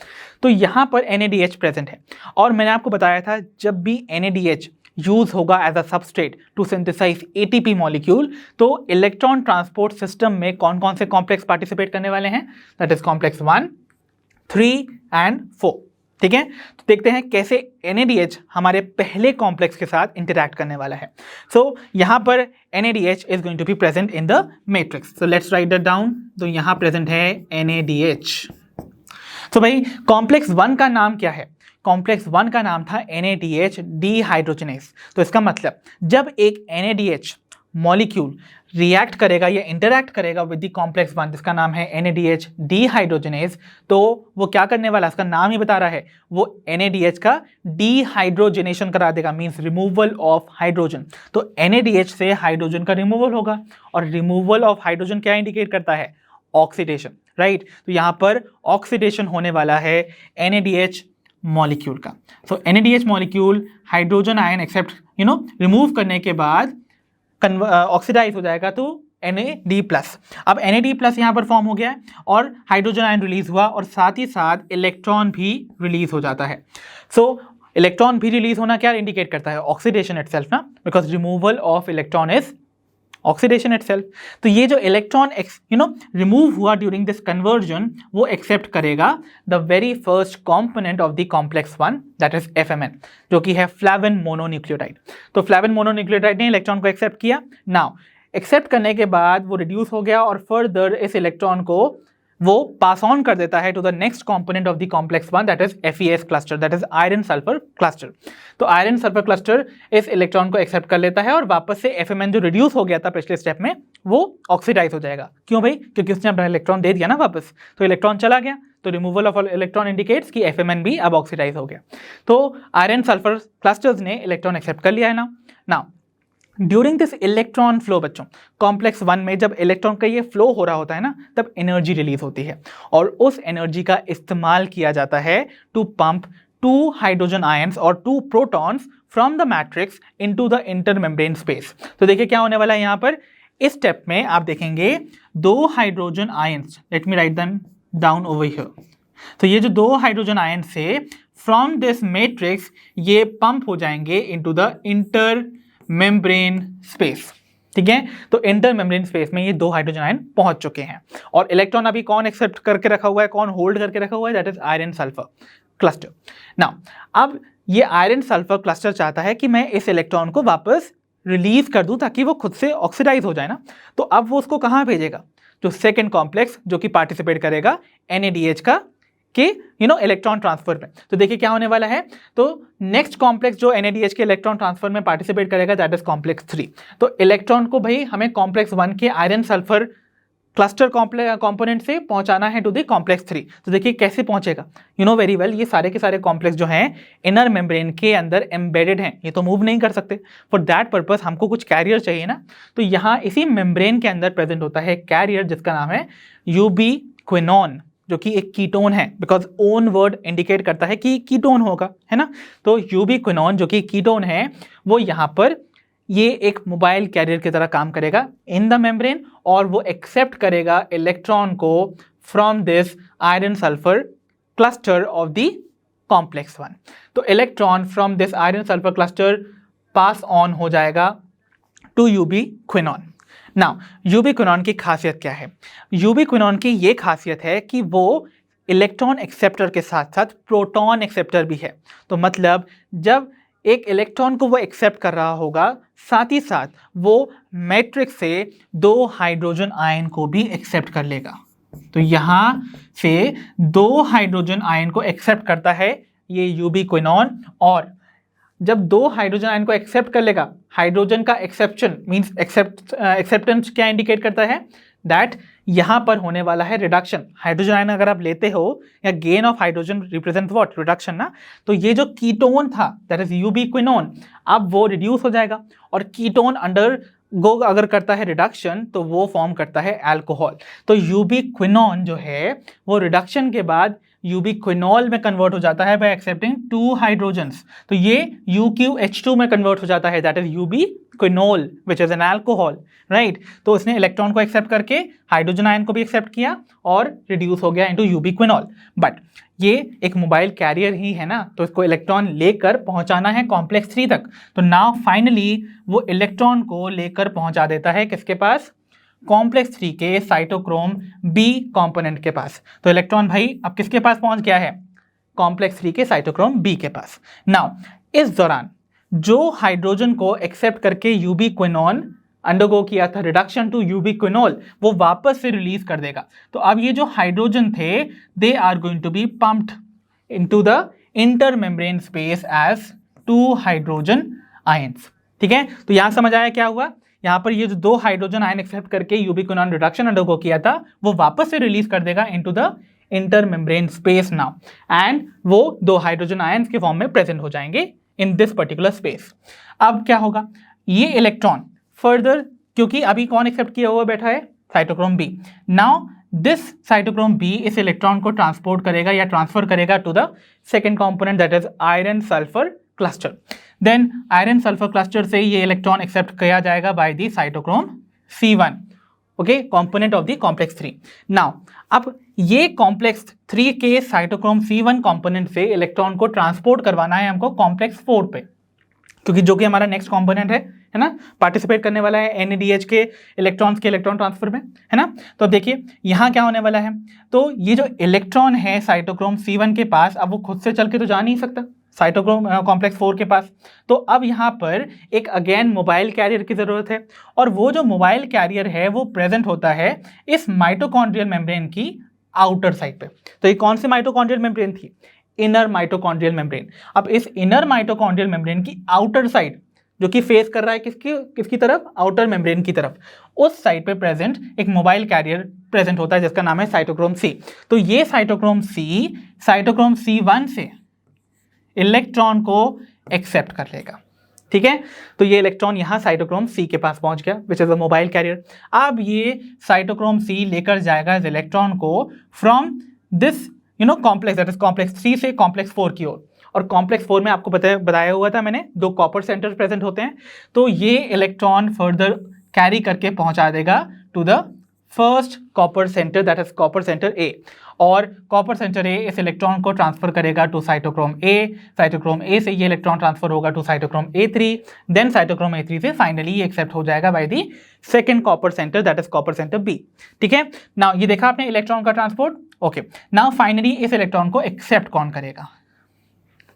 तो यहाँ पर NADH प्रेजेंट है, और मैंने आपको बताया था जब भी NADH यूज होगा as a substrate to synthesise ATP molecule तो इलेक्ट्रॉन ट्रांसपोर्ट सिस्टम में कौन कौन से कॉम्प्लेक्स पार्टिसिपेट करने वाले हैं, दैट इज कॉम्प्लेक्स 1, 3 एंड 4, ठीक है। तो देखते हैं कैसे NADH हमारे पहले कॉम्प्लेक्स के साथ इंटरैक्ट करने वाला है। सो यहां पर NADH is going to be present in the matrix. So let's write that down. तो यहां प्रेजेंट है NADH। तो भाई कॉम्प्लेक्स 1 का नाम क्या है, कॉम्प्लेक्स 1 का नाम था NADH डिहाइड्रोजनेस। तो इसका मतलब जब एक NADH मॉलिक्यूल रिएक्ट करेगा या इंटरैक्ट करेगा विद द कॉम्प्लेक्स 1 जिसका नाम है NADH डिहाइड्रोजनेस, तो वो क्या करने वाला, इसका नाम ही बता रहा है, वो NADH का डिहाइड्रोजनेशन करा देगा, मींस रिमूवल ऑफ हाइड्रोजन। तो NADH से हाइड्रोजन का रिमूवल होगा, और रिमूवल ऑफ हाइड्रोजन क्या इंडिकेट करता है, ऑक्सीडेशन, राइट। तो यहाँ पर ऑक्सीडेशन होने वाला है NADH मॉलिक्यूल का। So NADH molecule hydrogen ion accept remove करने के बाद ऑक्सीडाइज हो जाएगा तो NAD+। अब NAD+ यहाँ पर फॉर्म हो गया है और हाइड्रोजन आयन रिलीज हुआ और साथ ही साथ इलेक्ट्रॉन भी रिलीज हो जाता है। सो इलेक्ट्रॉन भी रिलीज होना क्या इंडिकेट करता है? ऑक्सीडेशन इटसेल्फ ना, because removal of electron is oxidation itself. तो ये जो इलेक्ट्रॉन रिमूव हुआ ड्यूरिंग दिस कन्वर्जन वो एक्सेप्ट करेगा the very first component of the complex 1 that is FMN, जो कि है फ्लैविन मोनोन्यूक्लियोटाइड। तो फ्लैविन मोनोन्यूक्लियोटाइड ने इलेक्ट्रॉन को एक्सेप्ट किया। नाउ एक्सेप्ट करने के बाद वो रिड्यूस हो गया और फर्दर इस इलेक्ट्रॉन को वो पास ऑन कर देता है to the next component of the complex 1 that is FeS cluster, that is iron sulphur cluster. तो आयरन सल्फर क्लस्टर इस इलेक्ट्रॉन को एक्सेप्ट कर लेता है और वापस से FMN जो रिड्यूस हो गया था पिछले स्टेप में वो ऑक्सीडाइज हो जाएगा। क्यों भाई? क्योंकि उसने अपना इलेक्ट्रॉन दे दिया ना वापस, तो इलेक्ट्रॉन चला गया, तो रिमूवल ऑफ इलेक्ट्रॉन इंडिकेट्स कि FMN भी अब ऑक्सीडाइज हो गया। तो आयरन सल्फर क्लस्टर्स ने इलेक्ट्रॉन एक्सेप्ट कर लिया है ना ड्यूरिंग दिस इलेक्ट्रॉन फ्लो बच्चों, कॉम्प्लेक्स 1 में जब इलेक्ट्रॉन का ये फ्लो हो रहा होता है ना, तब एनर्जी रिलीज होती है और उस एनर्जी का इस्तेमाल किया जाता है टू पंप 2 हाइड्रोजन आयंस और 2 protons from the matrix into the intermembrane space. तो देखिए क्या होने वाला है यहाँ पर, इस स्टेप में आप देखेंगे 2 hydrogen ions, let me write them down over here. तो ये जो 2 हाइड्रोजन आयंस से फ्रॉम दिस मैट्रिक्स ये पंप हो जाएंगे into the inter membrane space. ठीक है, तो इंटर मेम्ब्रेन स्पेस में ये 2 हाइड्रोजन आयन पहुंच चुके हैं और इलेक्ट्रॉन अभी कौन एक्सेप्ट करके रखा हुआ है, कौन होल्ड करके रखा हुआ है, that is iron sulphur cluster. Now अब ये आयरन सल्फर क्लस्टर चाहता है कि मैं इस इलेक्ट्रॉन को वापस रिलीज कर दूं ताकि वो खुद से ऑक्सीडाइज हो जाए ना। तो अब वो उसको कहां भेजेगा? जो सेकेंड कॉम्प्लेक्स जो कि पार्टिसिपेट करेगा NADH का के इलेक्ट्रॉन ट्रांसफर में। तो देखिए क्या होने वाला है, तो नेक्स्ट कॉम्प्लेक्स जो NADH के इलेक्ट्रॉन ट्रांसफर में पार्टिसिपेट करेगा दैट इज कॉम्प्लेक्स 3। तो इलेक्ट्रॉन को भाई हमें कॉम्प्लेक्स 1 के आयरन सल्फर क्लस्टर कंपोनेंट से पहुंचाना है टू द कॉम्प्लेक्स 3। तो देखिए कैसे पहुंचेगा, वेरी वेल, ये सारे के सारे कॉम्प्लेक्स जो हैं इनर मेम्ब्रेन के अंदर एम्बेडेड हैं, ये तो मूव नहीं कर सकते। फॉर दैट पर्पस हमको कुछ कैरियर चाहिए ना, तो यहाँ इसी मेम्ब्रेन के अंदर प्रेजेंट होता है कैरियर जिसका नाम है यूबीक्विनोन, जो कि एक कीटोन है, बिकॉज ओन वर्ड इंडिकेट करता है कि कीटोन होगा, है ना। तो यूबीक्विनोन जो कि कीटोन है वो यहाँ पर ये एक मोबाइल कैरियर की तरह काम करेगा इन द मेम्ब्रेन और वो एक्सेप्ट करेगा इलेक्ट्रॉन को from this iron sulphur cluster of the complex 1। तो electron from this iron sulphur cluster pass on हो जाएगा टू यूबीक्विनोन। नाउ यूबीक्विनोन की खासियत क्या है? यूबीक्विनोन की ये खासियत है कि वो इलेक्ट्रॉन एक्सेप्टर के साथ साथ प्रोटॉन एक्सेप्टर भी है। तो मतलब जब एक इलेक्ट्रॉन को वो एक्सेप्ट कर रहा होगा, साथ ही साथ वो मैट्रिक्स से 2 हाइड्रोजन आयन को भी एक्सेप्ट कर लेगा। तो यहाँ से 2 हाइड्रोजन आयन को एक्सेप्ट करता है ये यूबीक्विनोन, और जब 2 हाइड्रोजन आयन को एक्सेप्ट कर लेगा, हाइड्रोजन का एक्सेप्शन मींस एक्सेप्टेंस क्या इंडिकेट करता है, दैट यहां पर होने वाला है रिडक्शन। हाइड्रोजन आयन अगर आप लेते हो या gain of hydrogen represent what, reduction ना। तो ये जो कीटोन था दैट इज यूबीक्विनोन, अब वो रिड्यूस हो जाएगा और कीटोन अंडर गो अगर करता है रिडक्शन तो वो फॉर्म करता है अल्कोहल। तो यूबीक्विनोन जो है वो रिडक्शन के बाद यूबीक्विनोल में कन्वर्ट हो जाता है बाय एक्सेप्टिंग 2 हाइड्रोजन्स। तो ये UqH2 में कन्वर्ट हो जाता है, that is ubiquinol which is an alcohol, right. तो उसने इलेक्ट्रॉन को एक्सेप्ट करके हाइड्रोजन आयन को भी एक्सेप्ट किया और रिड्यूस हो गया इनटू यूबीक्विनोल। बट ये एक मोबाइल कैरियर ही है ना, तो इसको इलेक्ट्रॉन लेकर पहुंचाना है कॉम्प्लेक्स 3 तक। तो नाउ फाइनली वो इलेक्ट्रॉन को लेकर पहुंचा देता है किसके पास, कॉम्प्लेक्स 3 के साइटोक्रोम B कंपोनेंट के पास। तो इलेक्ट्रॉन भाई अब किसके पास पहुंच गया है, कॉम्प्लेक्स 3 के साइटोक्रोम B के पास। नाउ इस दौरान जो हाइड्रोजन को एक्सेप्ट करके यूबीक्विनोन अंडरगो किया था रिडक्शन टू यूबीक्विनोल, वो वापस से रिलीज कर देगा। तो अब ये जो हाइड्रोजन थे they are going to be pumped into the inter membrane space as 2 hydrogen ions. ठीक है, तो यहां समझ आया क्या हुआ, यहाँ पर ये जो 2 हाइड्रोजन आयन एक्सेप्ट करके यूबीक्विनोन रिडक्शन अंडरगो किया था वो वापस से रिलीज कर देगा into the inter membrane space now, and वो 2 हाइड्रोजन आयंस के फॉर्म में प्रेजेंट हो जाएंगे इन दिस पर्टिकुलर स्पेस। अब क्या होगा, ये इलेक्ट्रॉन फर्दर, क्योंकि अभी कौन एक्सेप्ट किया हुआ बैठा है, cytochrome B। Now this cytochrome B इस इलेक्ट्रॉन को ट्रांसपोर्ट करेगा या ट्रांसफर करेगा to the second component that is iron sulphur cluster. Then iron sulphur cluster से ये इलेक्ट्रॉन एक्सेप्ट किया जाएगा by the cytochrome C1, okay, component of the complex 3। Now अब ये कॉम्प्लेक्स 3 के साइटोक्रोम C1 कंपोनेंट से इलेक्ट्रॉन को ट्रांसपोर्ट करवाना है हमको कॉम्प्लेक्स 4 पे, क्योंकि जो कि हमारा नेक्स्ट कंपोनेंट है ना, पार्टिसिपेट करने वाला है NADH के इलेक्ट्रॉन्स के इलेक्ट्रॉन ट्रांसफर में, है ना। तो देखिए यहाँ क्या होने वाला है, तो ये जो इलेक्ट्रॉन है साइटोक्रोम C1 के पास, अब वो खुद से चल के तो जा नहीं सकता साइटोक्रोम कॉम्प्लेक्स 4 के पास, तो अब यहाँ पर एक अगेन मोबाइल कैरियर की ज़रूरत है, और वो जो मोबाइल कैरियर है वो प्रेजेंट होता है इस माइटोकॉन्ड्रियल मेम्ब्रेन की आउटर साइड पे। तो ये कौन सी माइटोकॉन्ड्रियल मेम्ब्रेन थी, इनर माइटोकॉन्ड्रियल मेम्ब्रेन। अब इस इनर माइटोकॉन्ड्रियल मेम्ब्रेन की आउटर साइड जो कि फेस कर रहा है किसकी तरफ, आउटर मेम्ब्रेन की तरफ, उस साइड पे प्रेजेंट एक मोबाइल कैरियर प्रेजेंट होता है जिसका नाम है साइटोक्रोम C। तो ये साइटोक्रोम C1 से इलेक्ट्रॉन को एक्सेप्ट कर लेगा, ठीक है। तो ये इलेक्ट्रॉन यहाँ साइटोक्रोम C के पास पहुंच गया, which is a mobile carrier. अब ये साइटोक्रोम C लेकर जाएगा इस इलेक्ट्रॉन को from this complex, that is complex 3 से कॉम्प्लेक्स 4 की ओर। और कॉम्प्लेक्स 4 में आपको बताया हुआ था मैंने, 2 कॉपर सेंटर प्रेजेंट होते हैं। तो ये इलेक्ट्रॉन फर्दर कैरी करके पहुंचा देगा to the first copper centre, that is copper centre A, और कॉपर सेंटर A इस इलेक्ट्रॉन को ट्रांसफर करेगा to cytochrome A। Cytochrome A से ये इलेक्ट्रॉन ट्रांसफर होगा to cytochrome A3, then cytochrome A3 से फाइनली ये एक्सेप्ट हो जाएगा by the second copper centre, that is copper centre B, ठीक है। नाउ ये देखा आपने इलेक्ट्रॉन का ट्रांसपोर्ट, ओके। नाउ फाइनली इस इलेक्ट्रॉन को एक्सेप्ट कौन करेगा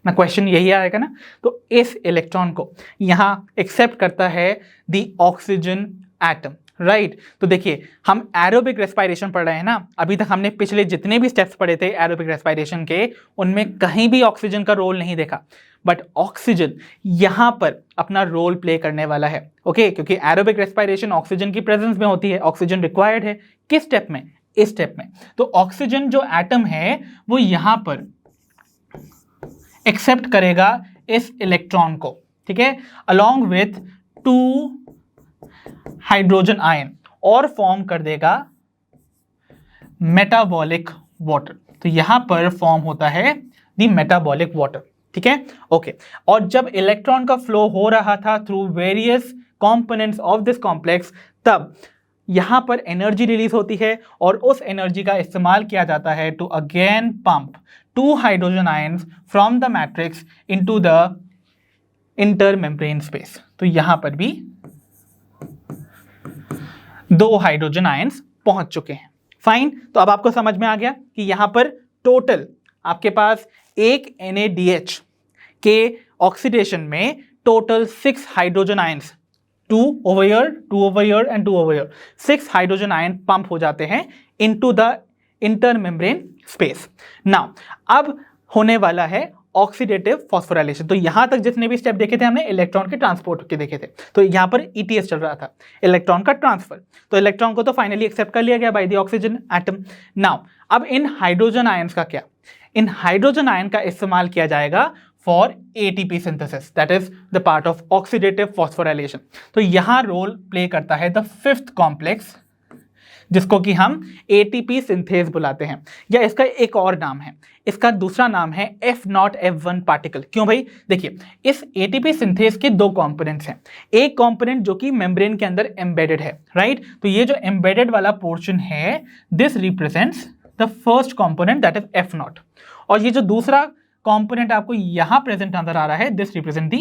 ना, क्वेश्चन यही आएगा ना। तो इस इलेक्ट्रॉन को यहाँ एक्सेप्ट करता है द ऑक्सीजन एटम, राइट। तो देखिए हम एरोबिक रेस्पिरेशन पढ़ रहे हैं ना, अभी तक हमने पिछले जितने भी स्टेप्स पढ़े थे एरोबिक रेस्पिरेशन के, उनमें कहीं भी ऑक्सीजन का रोल नहीं देखा, बट ऑक्सीजन यहाँ पर अपना रोल प्ले करने वाला है, ओके, क्योंकि एरोबिक रेस्पिरेशन ऑक्सीजन की प्रेजेंस में होती है, ऑक्सीजन रिक्वायर्ड है। किस स्टेप में, इस स्टेप में। तो ऑक्सीजन जो एटम है वो यहाँ पर एक्सेप्ट करेगा इस इलेक्ट्रॉन को, ठीक है, अलॉन्ग विथ 2 हाइड्रोजन आयन, और फॉर्म कर देगा मेटाबॉलिक वाटर। तो यहां पर फॉर्म होता है द मेटाबॉलिक वाटर, ठीक है, ओके। और जब इलेक्ट्रॉन का फ्लो हो रहा था through various components of this complex, तब यहां पर एनर्जी रिलीज होती है, और उस एनर्जी का इस्तेमाल किया जाता है to again pump 2 hydrogen ions from the matrix into the intermembrane space. तो यहां पर भी 2 हाइड्रोजन आयन्स पहुंच चुके हैं, फाइन। तो अब आपको समझ में आ गया कि यहां पर टोटल आपके पास एक NADH के ऑक्सीडेशन में total 6 hydrogen ions, 2 over here, 2 over here and 2 over here, 6 hydrogen ion pump हो जाते हैं into the intermembrane space. Now अब होने वाला है ऑक्सीडेटिव फॉस्फोराइलेशन। तो यहां तक जितने भी स्टेप देखे थे हमने इलेक्ट्रॉन के ट्रांसपोर्ट के देखे थे, तो यहां पर ETS चल रहा था, इलेक्ट्रॉन का ट्रांसफर। तो इलेक्ट्रॉन को तो फाइनली एक्सेप्ट कर लिया गया by the oxygen atom. Now अब इन हाइड्रोजन आयन्स का क्या, इन हाइड्रोजन आयन का इस्तेमाल किया जाएगा for ATP synthesis, that is the part of oxidative phosphorylation. तो यहां रोल प्ले करता है द 5th कॉम्प्लेक्स, जिसको कि हम ATP सिंथेस बुलाते हैं, या इसका एक और नाम है, इसका दूसरा नाम है F0F1 पार्टिकल। क्यों भाई, देखिए इस ATP सिंथेस के 2 कंपोनेंट्स हैं, एक कंपोनेंट जो कि मेम्ब्रेन के अंदर एम्बेडेड है, राइट। तो ये जो एम्बेडेड वाला पोर्शन है, this represents the first component, that is F0, और ये जो दूसरा कंपोनेंट आपको यहां प्रेजेंट नजर आ रहा है, this represent the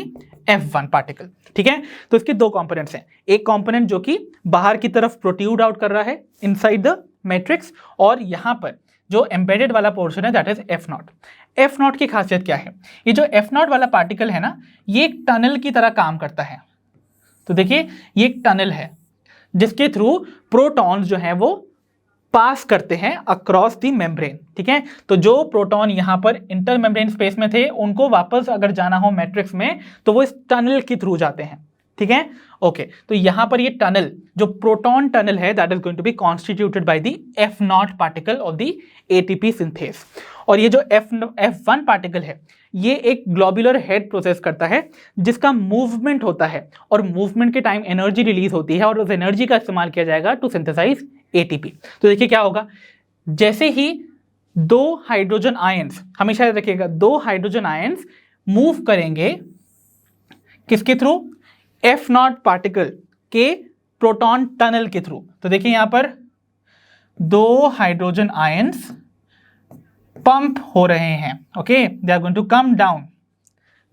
F1 particle, ठीक है। तो इसके 2 कंपोनेंट्स हैं, एक कंपोनेंट जो कि बाहर की तरफ प्रोट्रूड आउट कर रहा है इनसाइड द मैट्रिक्स, और यहां पर जो एम्बेडेड वाला पोर्शन है, दैट इज F0। F0 की खासियत क्या है, ये जो F0 वाला पार्टिकल है ना, ये एक टनल की तरह काम करता है। तो देखिए ये एक टनल है जिसके थ्रू प्रोटॉन्स जो है वो पास करते हैं अक्रॉस दी मेम्ब्रेन, ठीक है। तो जो प्रोटॉन यहां पर इंटर मेम्ब्रेन स्पेस में थे, उनको वापस अगर जाना हो मैट्रिक्स में, तो वो इस टनल के थ्रू जाते हैं, ठीक है, ओके। तो यहां पर ये टनल जो प्रोटॉन टनल है, that is going to be constituted by the F0 particle of the ATP synthase. और ये जो F1 पार्टिकल है, ये एक ग्लोबुलर हेड प्रोसेस करता है जिसका मूवमेंट होता है, और मूवमेंट के टाइम एनर्जी रिलीज होती है, और उस एनर्जी का इस्तेमाल किया जाएगा टू सिंथेसाइज ATP। तो देखिए क्या होगा, जैसे ही 2 हाइड्रोजन आयन्स, हमेशा याद रखिएगा 2 हाइड्रोजन आयन्स मूव करेंगे किसके थ्रू? F0 पार्टिकल के प्रोटॉन टनल के थ्रू। तो देखिए यहां पर दो हाइड्रोजन आयंस पंप हो रहे हैं, okay, they are going to come down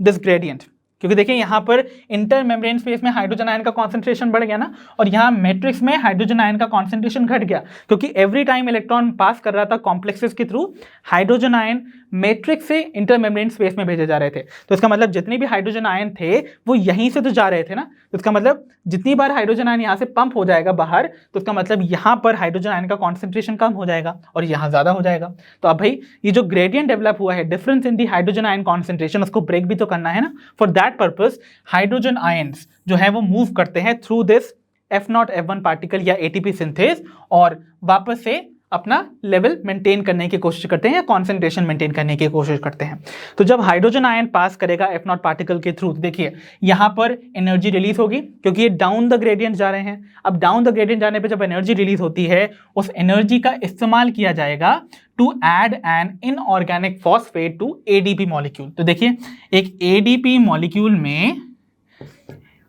this gradient, क्योंकि देखिए यहां पर इंटर मेम्ब्रेन स्पेस में हाइड्रोजन आयन का कॉन्सेंट्रेशन बढ़ गया ना, और यहां मैट्रिक्स में हाइड्रोजन आयन का कॉन्सेंट्रेशन घट गया, क्योंकि एवरी टाइम इलेक्ट्रॉन पास कर रहा था कॉम्प्लेक्सेस के थ्रू, हाइड्रोजन आयन मैट्रिक्स से इंटर मेम्ब्रेन स्पेस में भेजे जा रहे थे। तो इसका मतलब जितने भी हाइड्रोजन आयन थे वो यहीं से तो जा रहे थे ना, तो इसका मतलब जितनी बार हाइड्रोजन आयन यहाँ से पंप हो जाएगा बाहर, तो इसका मतलब यहाँ पर हाइड्रोजन आयन का कॉन्सेंट्रेशन कम हो जाएगा और यहाँ ज्यादा हो जाएगा। तो अब भाई ये जो ग्रेडियंट डेवलप हुआ है, difference in the hydrogen ion concentration, उसको ब्रेक भी तो करना है ना। For that purpose hydrogen ions जो है वो मूव करते हैं through this F0 F1 particle या एटीपी सिंथेस, और वापस से अपना लेवल मेंटेन करने की कोशिश करते हैं या कॉन्सेंट्रेशन मेंटेन करने की कोशिश करते हैं। तो जब हाइड्रोजन आयन पास करेगा F0 पार्टिकल के थ्रू, देखिए यहां पर एनर्जी रिलीज होगी, क्योंकि ये डाउन द ग्रेडियंट जा रहे हैं। अब डाउन द ग्रेडियंट जाने पे जब एनर्जी रिलीज होती है, उस एनर्जी का इस्तेमाल किया जाएगा to add an inorganic phosphate to ADP molecule. तो देखिए एक ADP मॉलिक्यूल में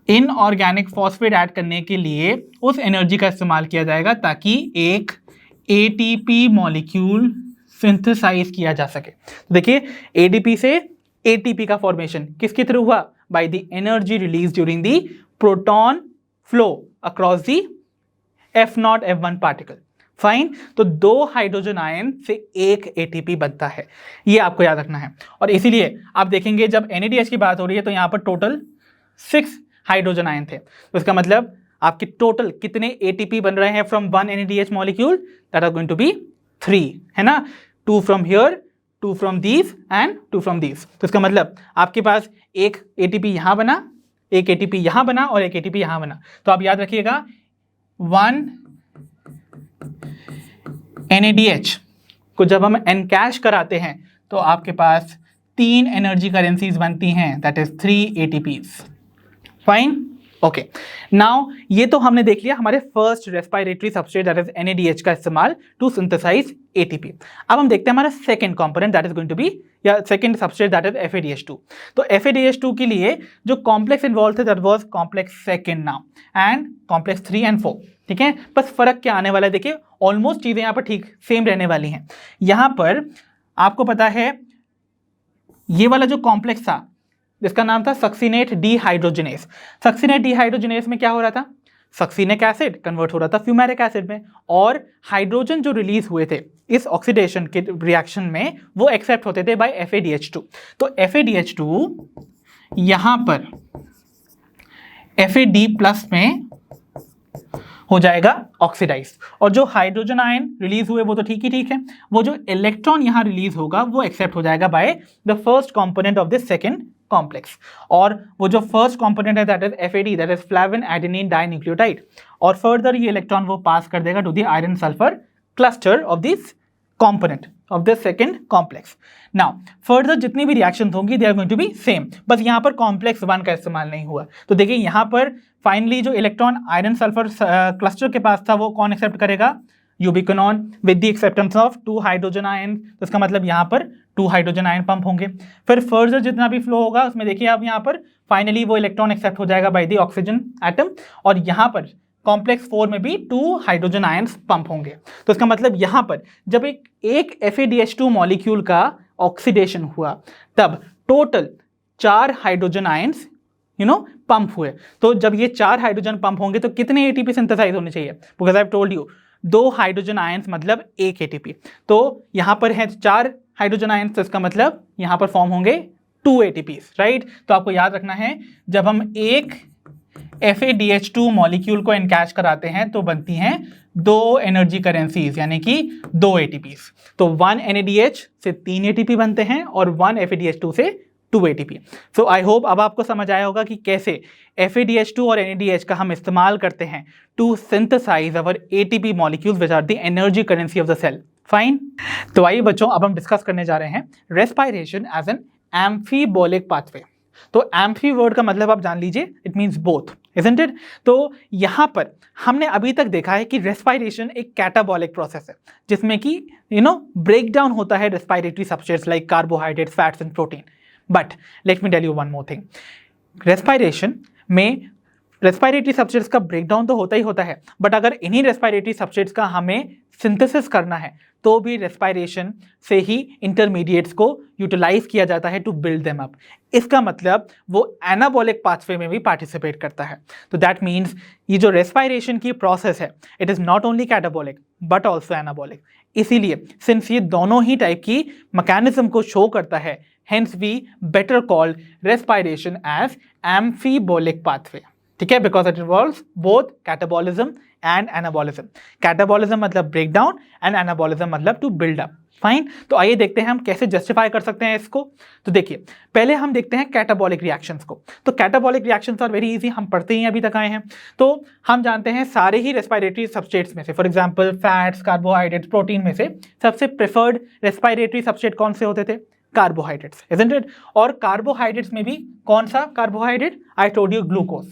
इनऑर्गेनिक फॉस्फेट ऐड करने के लिए उस एनर्जी का इस्तेमाल किया जाएगा ताकि एक ATP मॉलिक्यूल सिंथेसाइज किया जा सके। तो देखिए ADP से ATP का फॉर्मेशन किसके थ्रू हुआ? By the energy release during the proton flow across the F0 F1 particle. Fine, तो दो हाइड्रोजन आयन से एक ATP बनता है, ये आपको याद रखना है। और इसीलिए आप देखेंगे जब NADH की बात हो रही है तो यहां पर टोटल 6 हाइड्रोजन आयन थे। तो इसका मतलब आपके टोटल कितने ATP बन रहे हैं from one NADH molecule? That are going to be 3, है ना, 2 from here, 2 from these and 2 from these. तो इसका मतलब आपके पास एक ATP यहां बना, एक ATP यहां बना और एक ATP यहां बना। तो आप याद रखिएगा 1 NADH को जब हम एनकैश कराते हैं तो आपके पास 3 एनर्जी करेंसीज बनती हैं, that is 3 ATPs। Fine, okay. Now ये तो हमने देख लिया हमारे first respiratory substrate that is NADH का इस्तेमाल टू सिंथेसाइज ATP। अब हम देखते हैं हमारा second component that is going to be, या second substrate that is FADH2। तो FADH2 के लिए जो कॉम्प्लेक्स इन्वॉल्व थे that was complex second now and complex 3 and 4, ठीक है। बस फर्क क्या आने वाला है, देखिए ऑलमोस्ट चीजें यहाँ पर ठीक सेम रहने वाली हैं। यहां पर आपको पता है ये वाला जो कॉम्प्लेक्स था जिसका नाम था सक्सिनेट डीहाइड्रोजिनेस। सक्सिनेट डीहाइड्रोजिनेस में क्या हो रहा था? सक्सिनिक एसिड कन्वर्ट हो रहा था फ्यूमेरिक एसिड में, और हाइड्रोजन जो रिलीज हुए थे इस ऑक्सीडेशन के रिएक्शन में वो एक्सेप्ट होते थे बाय FADH2। तो FADH2 यहां पर FAD+ में हो जाएगा ऑक्सीडाइज, और जो हाइड्रोजन आयन रिलीज हुए वो तो ठीक ही ठीक है, वो जो इलेक्ट्रॉन यहां रिलीज होगा वो एक्सेप्ट हो जाएगा by the first component of this second complex. और वो जो फर्स्ट कंपोनेंट है that is FAD, that is flavin adenine dinucleotide, और फर्दर ये इलेक्ट्रॉन वो पास कर देगा to the iron sulphur cluster of this component of this second complex. Now further जितनी भी रिएक्शन होंगी they are going to be same, बस यहां पर कॉम्प्लेक्स 1 का इस्तेमाल नहीं हुआ। तो देखिए यहां पर फाइनली जो इलेक्ट्रॉन आयरन सल्फर क्लस्टर के पास था वो कौन एक्सेप्ट करेगा? यूबिक्विनोन with the acceptance of 2 hydrogen ion. तो इसका मतलब यहाँ पर 2 हाइड्रोजन आयन पंप होंगे। फिर फर्दर जितना भी फ्लो होगा उसमें देखिए आप यहाँ पर फाइनली वो इलेक्ट्रॉन एक्सेप्ट हो जाएगा बाय द ऑक्सीजन एटम, और यहाँ पर कॉम्प्लेक्स 4 में भी 2 हाइड्रोजन आयंस पंप होंगे। तो इसका मतलब यहाँ पर जब एक FADH2 मॉलिक्यूल का ऑक्सीडेशन हुआ तब टोटल 4 हाइड्रोजन आयंस पंप हुए। तो जब ये 4 हाइड्रोजन पंप होंगे तो कितने ATP सिंथेसाइज होने चाहिए? Because I have told you 2 hydrogen ions मतलब 1 ATP। तो यहां पर है 4 हाइड्रोजन आयंस, तो इसका मतलब यहां पर फॉर्म होंगे 2 ATPs, राइट। तो आपको याद रखना है जब हम एक FADH2 मॉलिक्यूल को एनकैश कराते हैं तो बनती हैं 2 एनर्जी करेंसीज यानी कि 2 ATPs। तो 1 NADH से 3 ATP बनते हैं और 1 FADH2 से 2 ATP। सो आई होप अब आपको समझ आया होगा कि कैसे FADH2 और NADH का हम इस्तेमाल करते हैं to synthesise our ATP molecules which are the energy currency of the cell. Fine, तो आइए बच्चों अब हम डिस्कस करने जा रहे हैं respiration as an amphibolic pathway. तो एम्फी वर्ड का मतलब आप जान लीजिए, it means both, isn't it. तो यहां पर हमने अभी तक देखा है कि रेस्पिरेशन एक कैटाबॉलिक प्रोसेस है जिसमें कि ब्रेक डाउन होता है respiratory substrates like carbohydrates, fats and protein. But let me tell you one more thing, respiration में रेस्पायरेटरी सब्सट्रेट्स का ब्रेकडाउन तो होता ही होता है, बट अगर इन्हीं रेस्पायरेटरी सब्सट्रेट्स का हमें सिंथेसिस करना है तो भी रेस्पायरेशन से ही इंटरमीडिएट्स को यूटिलाइज किया जाता है टू बिल्ड देम अप। इसका मतलब वो एनाबॉलिक पाथवे में भी पार्टिसिपेट करता है। तो दैट मीन्स ये जो रेस्पायरेशन की प्रोसेस है it is not only catabolic but also anabolic. इसीलिए सिंस ये दोनों ही टाइप की मैकेनिज्म को शो करता है, hence we better call respiration as amphibolic pathway। ठीक है, because it involves both catabolism and anabolism. Catabolism मतलब ब्रेकडाउन एंड एनाबॉलिज्म मतलब टू बिल्ड अप। फाइन, तो आइए देखते हैं हम कैसे जस्टिफाई कर सकते हैं इसको। तो देखिए, पहले हम देखते हैं कैटाबॉलिक रिएक्शंस को। तो catabolic reactions are very easy, हम पढ़ते ही अभी तक आए हैं। तो हम जानते हैं सारे ही रेस्पिरेटरी सब्सट्रेट्स में से, for example fats, carbohydrates, protein में से सबसे प्रेफर्ड रेस्पिरेटरी सब्सट्रेट कौन से होते थे? Carbohydrates, isn't it? और कार्बोहाइड्रेट्स में भी कौन सा carbohydrate? I told you glucose.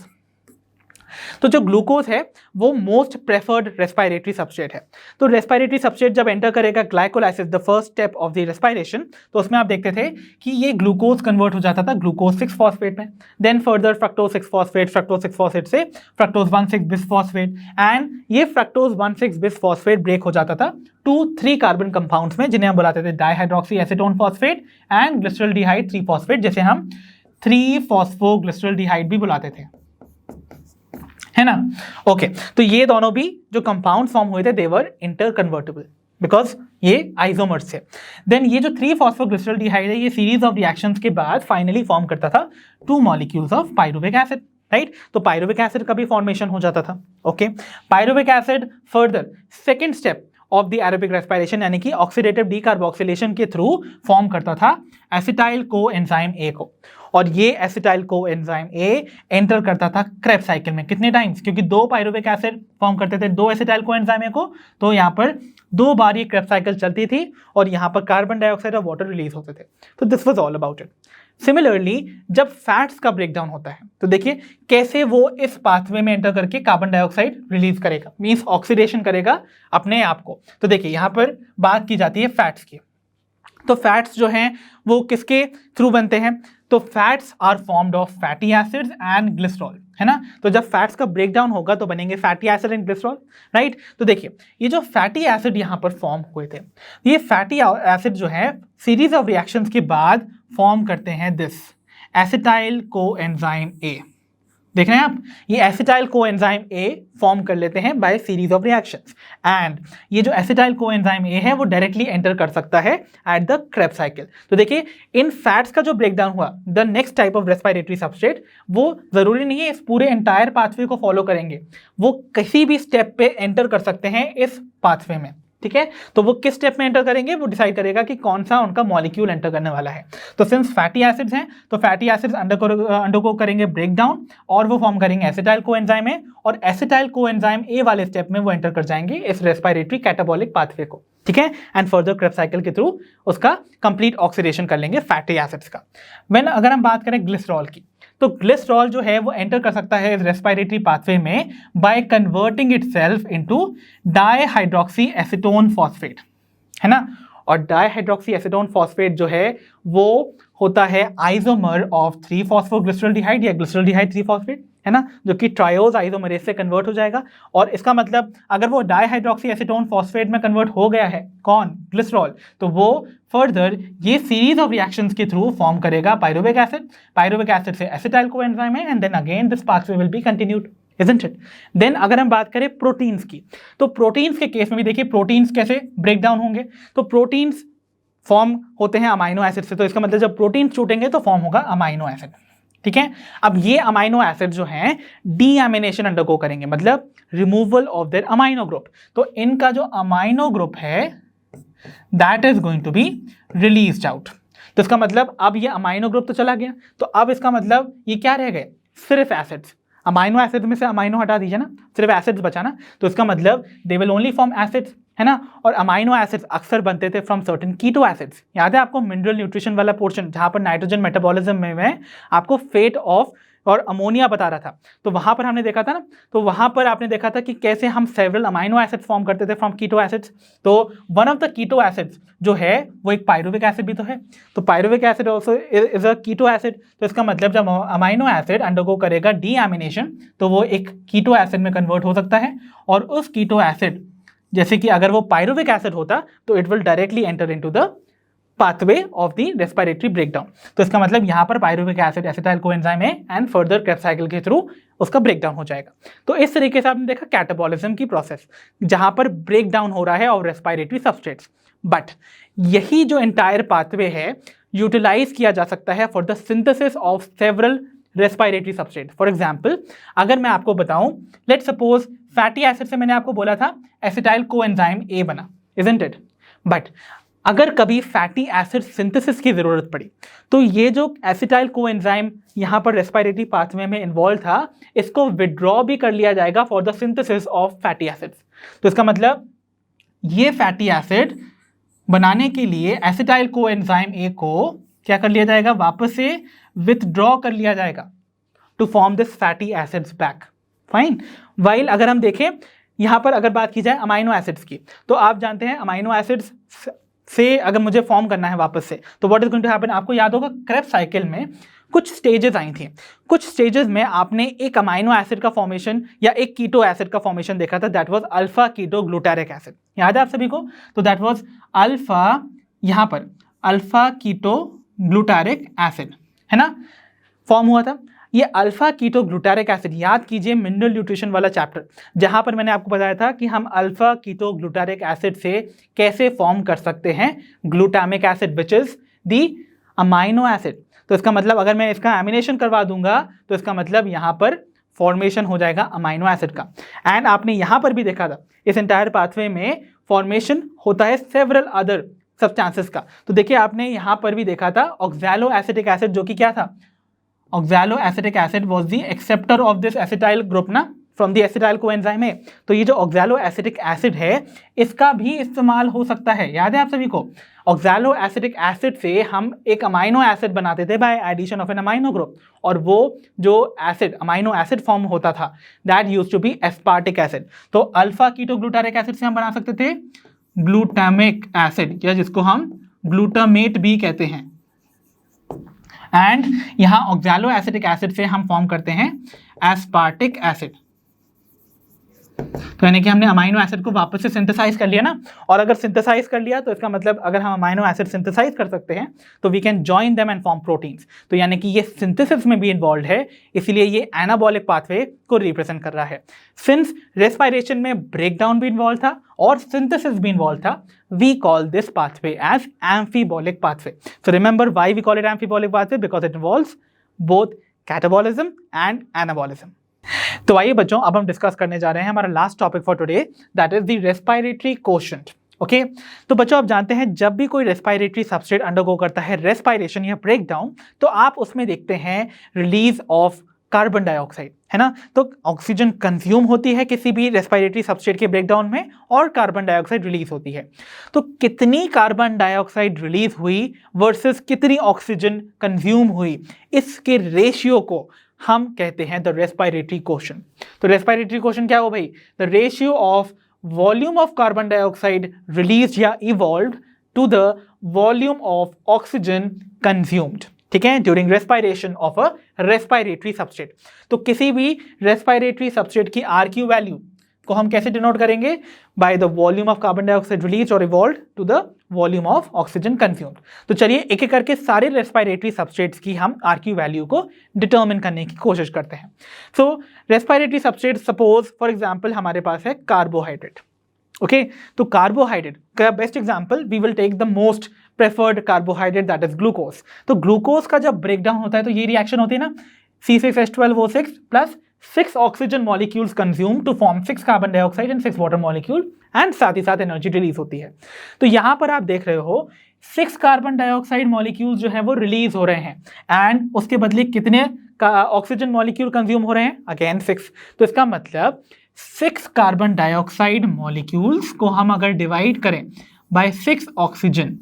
तो जो ग्लूकोज है वो मोस्ट प्रेफर्ड रेस्पिरेटरी सब्सट्रेट है। तो रेस्पिरेटरी सब्सट्रेट जब एंटर करेगा glycolysis, the first step of the respiration, तो उसमें आप देखते थे कि ये ग्लूकोज कन्वर्ट हो जाता था ग्लूकोज 6 फॉस्फेट में, then further fructose 6 phosphate, fructose 6 phosphate से फ्रक्टोज 1,6 बिस फॉस्फेट, एंड ये फ्रक्टोज 1,6 बिस फॉस्फेट ब्रेक हो जाता था 2,3 कार्बन कंपाउंड्स में, जिन्हें हम बुलाते थे dihydroxy acetone phosphate and glyceraldehyde 3 phosphate, जिसे हम 3 फॉस्फोग्लिसरॉल्डिहाइड भी बुलाते थे, है ना? ओके, तो ये दोनों भी जो कंपाउंड फॉर्म हुए थे दे वर इंटरकन्वर्टेबल बिकॉज ये आइसोमर्स थे। देन ये जो 3 फॉस्फोग्लिसरॉल्डिहाइड है ये सीरीज ऑफ रिएक्शंस के बाद फाइनली फॉर्म करता था 2 molecules of pyruvic acid, right? तो पाइरुविक एसिड का भी फॉर्मेशन हो जाता था। Okay, pyruvic acid further second step of the aerobic respiration यानी कि ऑक्सीडेटिव डीकार्बोक्सिलेशन के थ्रू फॉर्म करता था एसिटाइल कोएंजाइम ए को, और ये एसिटाइल कोएंजाइम ए एंटर करता था क्रेब्स साइकिल में। कितने टाइम्स? क्योंकि 2 पाइरुविक एसिड फॉर्म करते थे 2 एसिटाइल कोएंजाइम ए को, तो यहाँ पर 2 बार ये क्रेब्स साइकिल चलती थी और यहाँ पर कार्बन डाइऑक्साइड और वाटर रिलीज होते थे। तो this was all about it. Similarly जब फैट्स का ब्रेकडाउन होता है तो देखिए कैसे वो इस पाथवे में एंटर करके कार्बन डाइऑक्साइड रिलीज करेगा, मींस ऑक्सीडेशन करेगा अपने आप को। तो देखिए यहाँ पर बात की जाती है फैट्स की। तो फैट्स जो हैं वो किसके थ्रू बनते हैं? तो fats are formed of fatty acids and glycerol, है ना? तो जब फैट्स का ब्रेकडाउन होगा तो बनेंगे fatty acid and glycerol, right? तो देखिए ये जो फैटी एसिड यहाँ पर फॉर्म हुए थे, ये फैटी एसिड जो है सीरीज ऑफ रिएक्शंस के बाद फॉर्म करते हैं दिस एसिटाइल कोएंजाइम ए। देख रहे हैं आप, ये एसिटाइल कोएंजाइम ए फॉर्म कर लेते हैं bye series of reactions, and ये जो एसिटाइल कोएंजाइम ए है वो डायरेक्टली एंटर कर सकता है एट द क्रेब्स साइकिल। तो देखिए इन फैट्स का जो ब्रेकडाउन हुआ, the next type of respiratory substrate, वो जरूरी नहीं है इस पूरे एंटायर पाथवे को फॉलो करेंगे, वो किसी भी स्टेप पे एंटर कर सकते हैं इस पाथवे में, ठीक है? तो वो किस स्टेप में एंटर करेंगे वो डिसाइड करेगा कि कौन सा उनका मॉलिक्यूल एंटर करने वाला है। तो सिंस फैटी एसिड्स हैं तो फैटी एसिड्स अंडरगो करेंगे ब्रेकडाउन और वो फॉर्म करेंगे एसिटाइल कोएंजाइम ए, और एसिटाइल कोएंजाइम ए वाले स्टेप में वो एंटर कर जाएंगे इस रेस्पिरेटरी कैटाबॉलिक पाथवे को, ठीक है? एंड फर्दर क्रेब्स साइकिल के थ्रू उसका कंप्लीट ऑक्सीडेशन कर लेंगे फैटी एसिड्स का। अगर हम बात करें ग्लिसरॉल की, तो ग्लिसरॉल जो है वो एंटर कर सकता है इस रेस्पिरेटरी पाथवे में by converting itself into dihydroxy acetone phosphate, है ना? और डाइहाइड्रोक्सी एसीटोन फॉस्फेट जो है वो होता है आइसोमर ऑफ 3 फॉस्फोग्लिसरॉल्डिहाइड या ग्लिसरॉल्डिहाइड 3 फॉस्फेट, है ना? जो कि ट्रायोज आइसोमरेज से कन्वर्ट हो जाएगा। और इसका मतलब अगर वो डाइहाइड्रोक्सी एसीटोन फॉस्फेट में कन्वर्ट हो गया है, कौन? ग्लिसरॉल, तो वो फर्दर ये सीरीज ऑफ रिएक्शंस के थ्रू फॉर्म करेगा पाइरुविक एसिड, पाइरुविक एसिड से एसिटाइल कोएंजाइम है, and then again this pathway will be continued, isn't it? देन अगर हम बात करें प्रोटीन्स की, तो प्रोटीन्स के केस में भी देखिए प्रोटीन्स कैसे ब्रेक डाउन होंगे। तो प्रोटीन्स फॉर्म होते हैं अमाइनो एसिड से, तो इसका मतलब जब प्रोटीन्स छूटेंगे तो फॉर्म होगा अमाइनो एसिड, ठीक है? अब ये अमाइनो एसिड जो हैं डीएमिनेशन अंडरगो करेंगे, मतलब removal of their amino group. तो इनका जो अमाइनो ग्रुप है that is going to be released out. तो इसका मतलब अब ये अमाइनो ग्रुप तो चला गया, तो अब इसका मतलब ये क्या रह गए? सिर्फ एसिड्स। अमाइनो एसिड में से अमाइनो हटा दीजिए ना, सिर्फ एसिड्स बचा ना, तो इसका मतलब they will only form acids, है ना? और अमाइनो एसिड्स अक्सर बनते थे फ्रॉम सर्टेन कीटो एसिड्स। याद है आपको मिनरल न्यूट्रिशन वाला पोर्शन जहां पर नाइट्रोजन मेटाबॉलिज्म में आपको फेट ऑफ और अमोनिया बता रहा था, तो वहां पर हमने देखा था ना, तो वहां पर आपने देखा था कि कैसे हम सेवरल अमाइनो एसिड्स फॉर्म करते थे फ्रॉम कीटो एसिड्स। तो one of the keto acids जो है वो एक पायरुविक एसिड भी तो है, तो pyruvic acid also is a keto acid. तो इसका मतलब जब अमाइनो एसिड अंडरगो करेगा डीएमिनेशन तो वो एक कीटो एसिड में कन्वर्ट हो सकता है, और उस कीटो एसिड जैसे कि अगर वो पायरुविक एसिड होता तो it will directly enter into the pathway of the respiratory breakdown। तो इसका मतलब यहाँ पर पायरुविक एसिड एसिटाइल कोएंजाइम है एंड फर्दर क्रेब्स साइकिल के थ्रू उसका ब्रेकडाउन हो जाएगा। तो इस तरीके से आपने देखा कैटाबॉलिज्म की प्रोसेस जहां पर ब्रेकडाउन हो रहा है ऑफ रेस्पिरेटरी सबस्ट्रेट्स। बट यही जो एंटायर पाथवे है यूटिलाइज किया जा सकता है for the synthesis of several respiratory substrate. For example अगर मैं आपको बताऊं, लेट सपोज फैटी एसिड से मैंने आपको बोला था एसिटाइल कोएंजाइम ए बना, इजंट इट? बट अगर कभी फैटी एसिड सिंथेसिस की जरूरत पड़ी तो ये जो एसिटाइल कोएंजाइम यहाँ पर रेस्पिरेटरी पाथवे में इन्वॉल्व था इसको विड्रॉ भी कर लिया जाएगा for the synthesis of fatty acids. तो इसका मतलब ये फैटी एसिड बनाने के लिए एसिटाइल कोएंजाइम ए को क्या कर लिया जाएगा, वापस से विथड्रॉ कर लिया जाएगा to form this fatty acids back. Fine. While अगर हम देखें यहाँ पर अगर बात की जाए अमाइनो एसिड्स की, तो आप जानते हैं अमाइनो एसिड्स से अगर मुझे फॉर्म करना है वापस से तो what is going to happen, आपको याद होगा क्रेब्स साइकिल में कुछ स्टेजेस आई थी। कुछ स्टेजेस में आपने एक अमाइनो एसिड का फॉर्मेशन या एक कीटो एसिड का फॉर्मेशन देखा था, that was alpha keto glutaric acid. याद है आप सभी को? तो दैट वाज अल्फा, यहाँ पर अल्फा कीटो ग्लूटारिक एसिड है ना, फॉर्म हुआ था। ये अल्फा कीटो ग्लूटारिक एसिड, याद कीजिए मिनरल न्यूट्रिशन वाला चैप्टर जहां पर मैंने आपको बताया था कि हम अल्फा कीटो ग्लूटारिक एसिड से कैसे फॉर्म कर सकते हैं glutamic acid which is the amino acid. तो इसका मतलब अगर मैं इसका एमिनेशन करवा दूंगा तो इसका मतलब यहां पर फॉर्मेशन हो जाएगा अमाइनो एसिड का। एंड आपने यहां पर भी देखा था इस एंटायर पाथवे में फॉर्मेशन होता है सेवरल अदर सब्सटेंसेस का। तो देखिए आपने यहां पर भी देखा था ऑक्सैलो एसिटिक एसिड, जो कि क्या था, oxaloacetic acid was the acceptor of this acetyl group ना from the acetyl coenzyme A। तो ये जो oxaloacetic acid है इसका भी इस्तेमाल हो सकता है, याद है आप सभी को? oxaloacetic acid से हम एक अमाइनो एसिड बनाते थे by addition of an amino group, और वो जो एसिड अमाइनो एसिड फॉर्म होता था that used to be aspartic acid. तो अल्फा कीटोग्लूटारिक एसिड से हम बना सकते थे ग्लूटामिक एसिड, या जिसको हम ग्लूटामेट भी कहते हैं। एंड यहां ऑक्सैलो एसिटिक एसिड से हम फॉर्म करते हैं एस्पार्टिक एसिड। तो यानी कि हमने अमाइनो एसिड को वापस से सिंथेसाइज कर लिया ना, और अगर सिंथेसाइज कर लिया तो इसका मतलब अगर हम अमाइनो एसिड सिंथेसाइज कर सकते हैं तो we can join them and form proteins. तो यानी कि ये सिंथेसिस में भी इन्वॉल्व है, इसीलिए ये एनाबॉलिक पाथवे को रिप्रेजेंट कर रहा है। सिंस रेस्पिरेशन में ब्रेकडाउन भी इन्वॉल्व था और सिंथेसिस भी इन्वॉल्व था, we call this pathway as amphibolic pathway. So remember why we call it amphibolic pathway, because it involves both catabolism and anabolism. तो आइए बच्चों अब हम डिस्कस करने जा रहे हैं हमारा last topic for today, that is the respiratory quotient. Okay, तो बच्चों आप जानते हैं जब भी कोई रेस्पिरेटरी सबस्ट्रेट अंडरगो करता है रेस्पिरेशन या ब्रेकडाउन, तो आप उसमें देखते हैं रिलीज ऑफ कार्बन डाइऑक्साइड, है ना। तो ऑक्सीजन कंज्यूम होती है किसी भी रेस्पिरेटरी सबस्ट्रेट के ब्रेकडाउन में और कार्बन डाइऑक्साइड रिलीज होती है। तो कितनी कार्बन डाइऑक्साइड रिलीज हुई वर्सेस कितनी ऑक्सीजन कंज्यूम हुई, इसके रेशियो को हम कहते हैं द रेस्पिरेटरी कोशेंट। तो रेस्पिरेटरी कोशेंट क्या हो भाई? The ratio of volume of carbon dioxide release या evolved to the volume of oxygen consumed, ठीक है, during respiration of a respiratory substrate. तो किसी भी रेस्पिरेटरी सबस्ट्रेट की RQ वैल्यू को हम कैसे डिनोट करेंगे? By the volume of carbon dioxide release और evolved to the volume of oxygen consumed. तो चलिए एक एक करके सारे रेस्पिरेटरी सबस्ट्रेट्स की हम RQ वैल्यू को डिटर्मिन करने की कोशिश करते हैं। So respiratory substrate suppose for example हमारे पास है कार्बोहाइड्रेट। ओके, तो कार्बोहाइड्रेट का best example we will take the most preferred carbohydrate that is glucose. तो ग्लूकोज का जब ब्रेकडाउन होता है तो ये रिएक्शन होती है ना, C6H12O6 plus 6 oxygen molecules consume to form 6 carbon dioxide and 6 water molecule, and साथ ही साथ एनर्जी रिलीज होती है। तो यहां पर आप देख रहे हो 6 कार्बन डाइऑक्साइड मॉलिक्यूल्स जो है वो रिलीज हो रहे हैं, एंड उसके बदले कितने ऑक्सीजन मॉलिक्यूल कंज्यूम हो रहे हैं? अगेन 6। तो इसका मतलब 6 कार्बन डाइऑक्साइड मॉलिक्यूल्स को हम अगर डिवाइड करें by 6 oxygen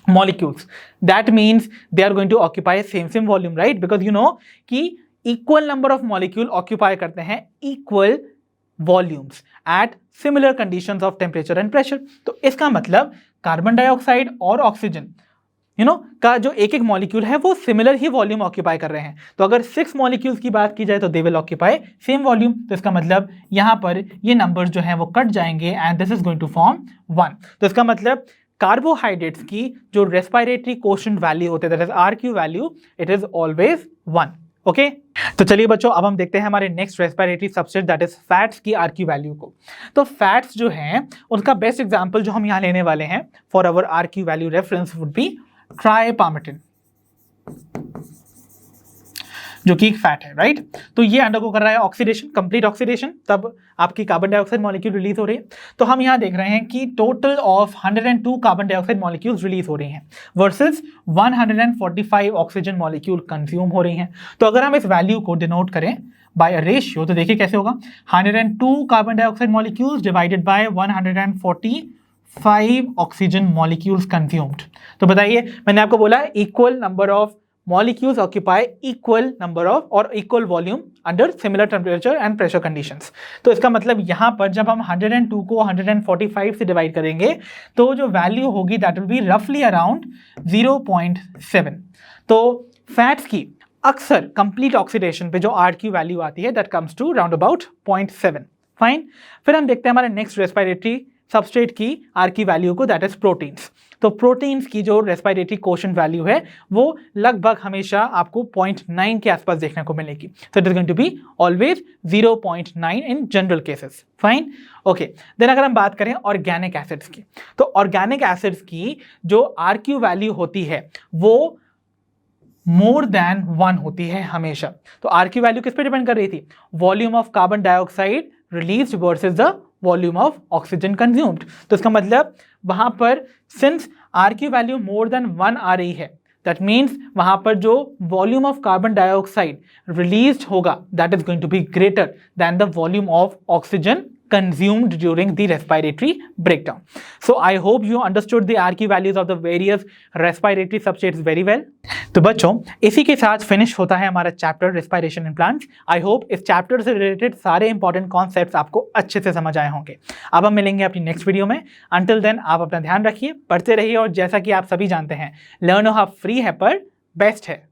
molecules, that means they are going to occupy same volume, right? Because you know कि equal number of molecule occupy करते हैं equal volumes at similar conditions of temperature and pressure. तो इसका मतलब carbon dioxide और oxygen का जो एक एक मॉलिक्यूल है वो सिमिलर ही वॉल्यूम ऑक्यूपाई कर रहे हैं। तो अगर 6 मॉलिक्यूल्स की बात की जाए तो they will occupy same volume. तो इसका मतलब यहां पर ये नंबर्स जो हैं वो कट जाएंगे and this is going to form 1। तो इसका मतलब कार्बोहाइड्रेट्स की जो रेस्पिरेटरी कोशेंट वैल्यू होते हैं, that is RQ value, it is always 1। Okay, तो चलिए बच्चों अब हम देखते हैं हमारे next respiratory substrate that is fats की RQ वैल्यू को। तो फैट्स जो हैं उनका बेस्ट एग्जांपल जो हम यहाँ लेने वाले हैं for our RQ value reference would be tripalmitin, जो कि एक फैट है, राइट। तो ये अंडरगो कर रहा है ऑक्सीडेशन, कंप्लीट ऑक्सीडेशन, तब आपकी कार्बन डाइऑक्साइड मॉलिक्यूल रिलीज हो रही है। तो हम यहां देख रहे हैं कि total of 102 carbon dioxide molecules release हो रही हैं वर्सेस 145 ऑक्सीजन मॉलिक्यूल कंज्यूम हो रही हैं। तो अगर हम इस वैल्यू को डिनोट करें बाय अ रेशियो तो देखिए कैसे होगा, 102 carbon dioxide molecules divided by 145 oxygen molecules consumed. तो बताइए, मैंने आपको बोला equal number of molecules occupy equal number of or equal volume under similar temperature and pressure conditions। तो इसका मतलब यहां पर जब हम 102 को 145 से डिवाइड करेंगे तो जो वैल्यू होगी दैट विल बी रफली अराउंड 0.7। तो फैट्स की अक्सर कंप्लीट ऑक्सीडेशन पे जो RQ वैल्यू आती है that comes to round about 0.7। Fine, फिर हम देखते हैं हमारे नेक्स्ट रेस्पिरेटरी सबस्ट्रेट की RQ वैल्यू को, दैट इज प्रोटीन्स। तो प्रोटीन्स की जो रेस्पिरेटरी कोशेंट वैल्यू है वो लगभग हमेशा आपको 0.9 के आसपास देखने को मिलेगी। So it is going to be always 0.9 in general cases. Fine, okay. Then अगर हम बात करें ऑर्गेनिक एसिड्स की, तो ऑर्गेनिक एसिड्स की जो RQ वैल्यू होती है वो मोर देन 1 होती है हमेशा। तो RQ वैल्यू किस पे डिपेंड कर रही थी, volume of carbon dioxide released versus the volume of oxygen consumed. तो इसका मतलब वहां पर since RQ value more than 1 आ रही है, दैट मीन्स वहां पर जो volume of carbon dioxide released होगा that is going to be greater than the volume of oxygen consumed during the respiratory breakdown. So I hope you understood the RQ values of the various respiratory substrates very well. तो बच्चों इसी के साथ finish होता है हमारा chapter respiration in plants. I hope इस chapter से रिलेटेड सारे इंपॉर्टेंट कॉन्सेप्ट्स आपको अच्छे से समझ आए होंगे। अब हम मिलेंगे अपनी नेक्स्ट वीडियो में। अंटिल देन आप अपना ध्यान रखिए, पढ़ते रहिए और जैसा कि आप सभी जानते हैं लर्नो हब फ्री है पर बेस्ट है।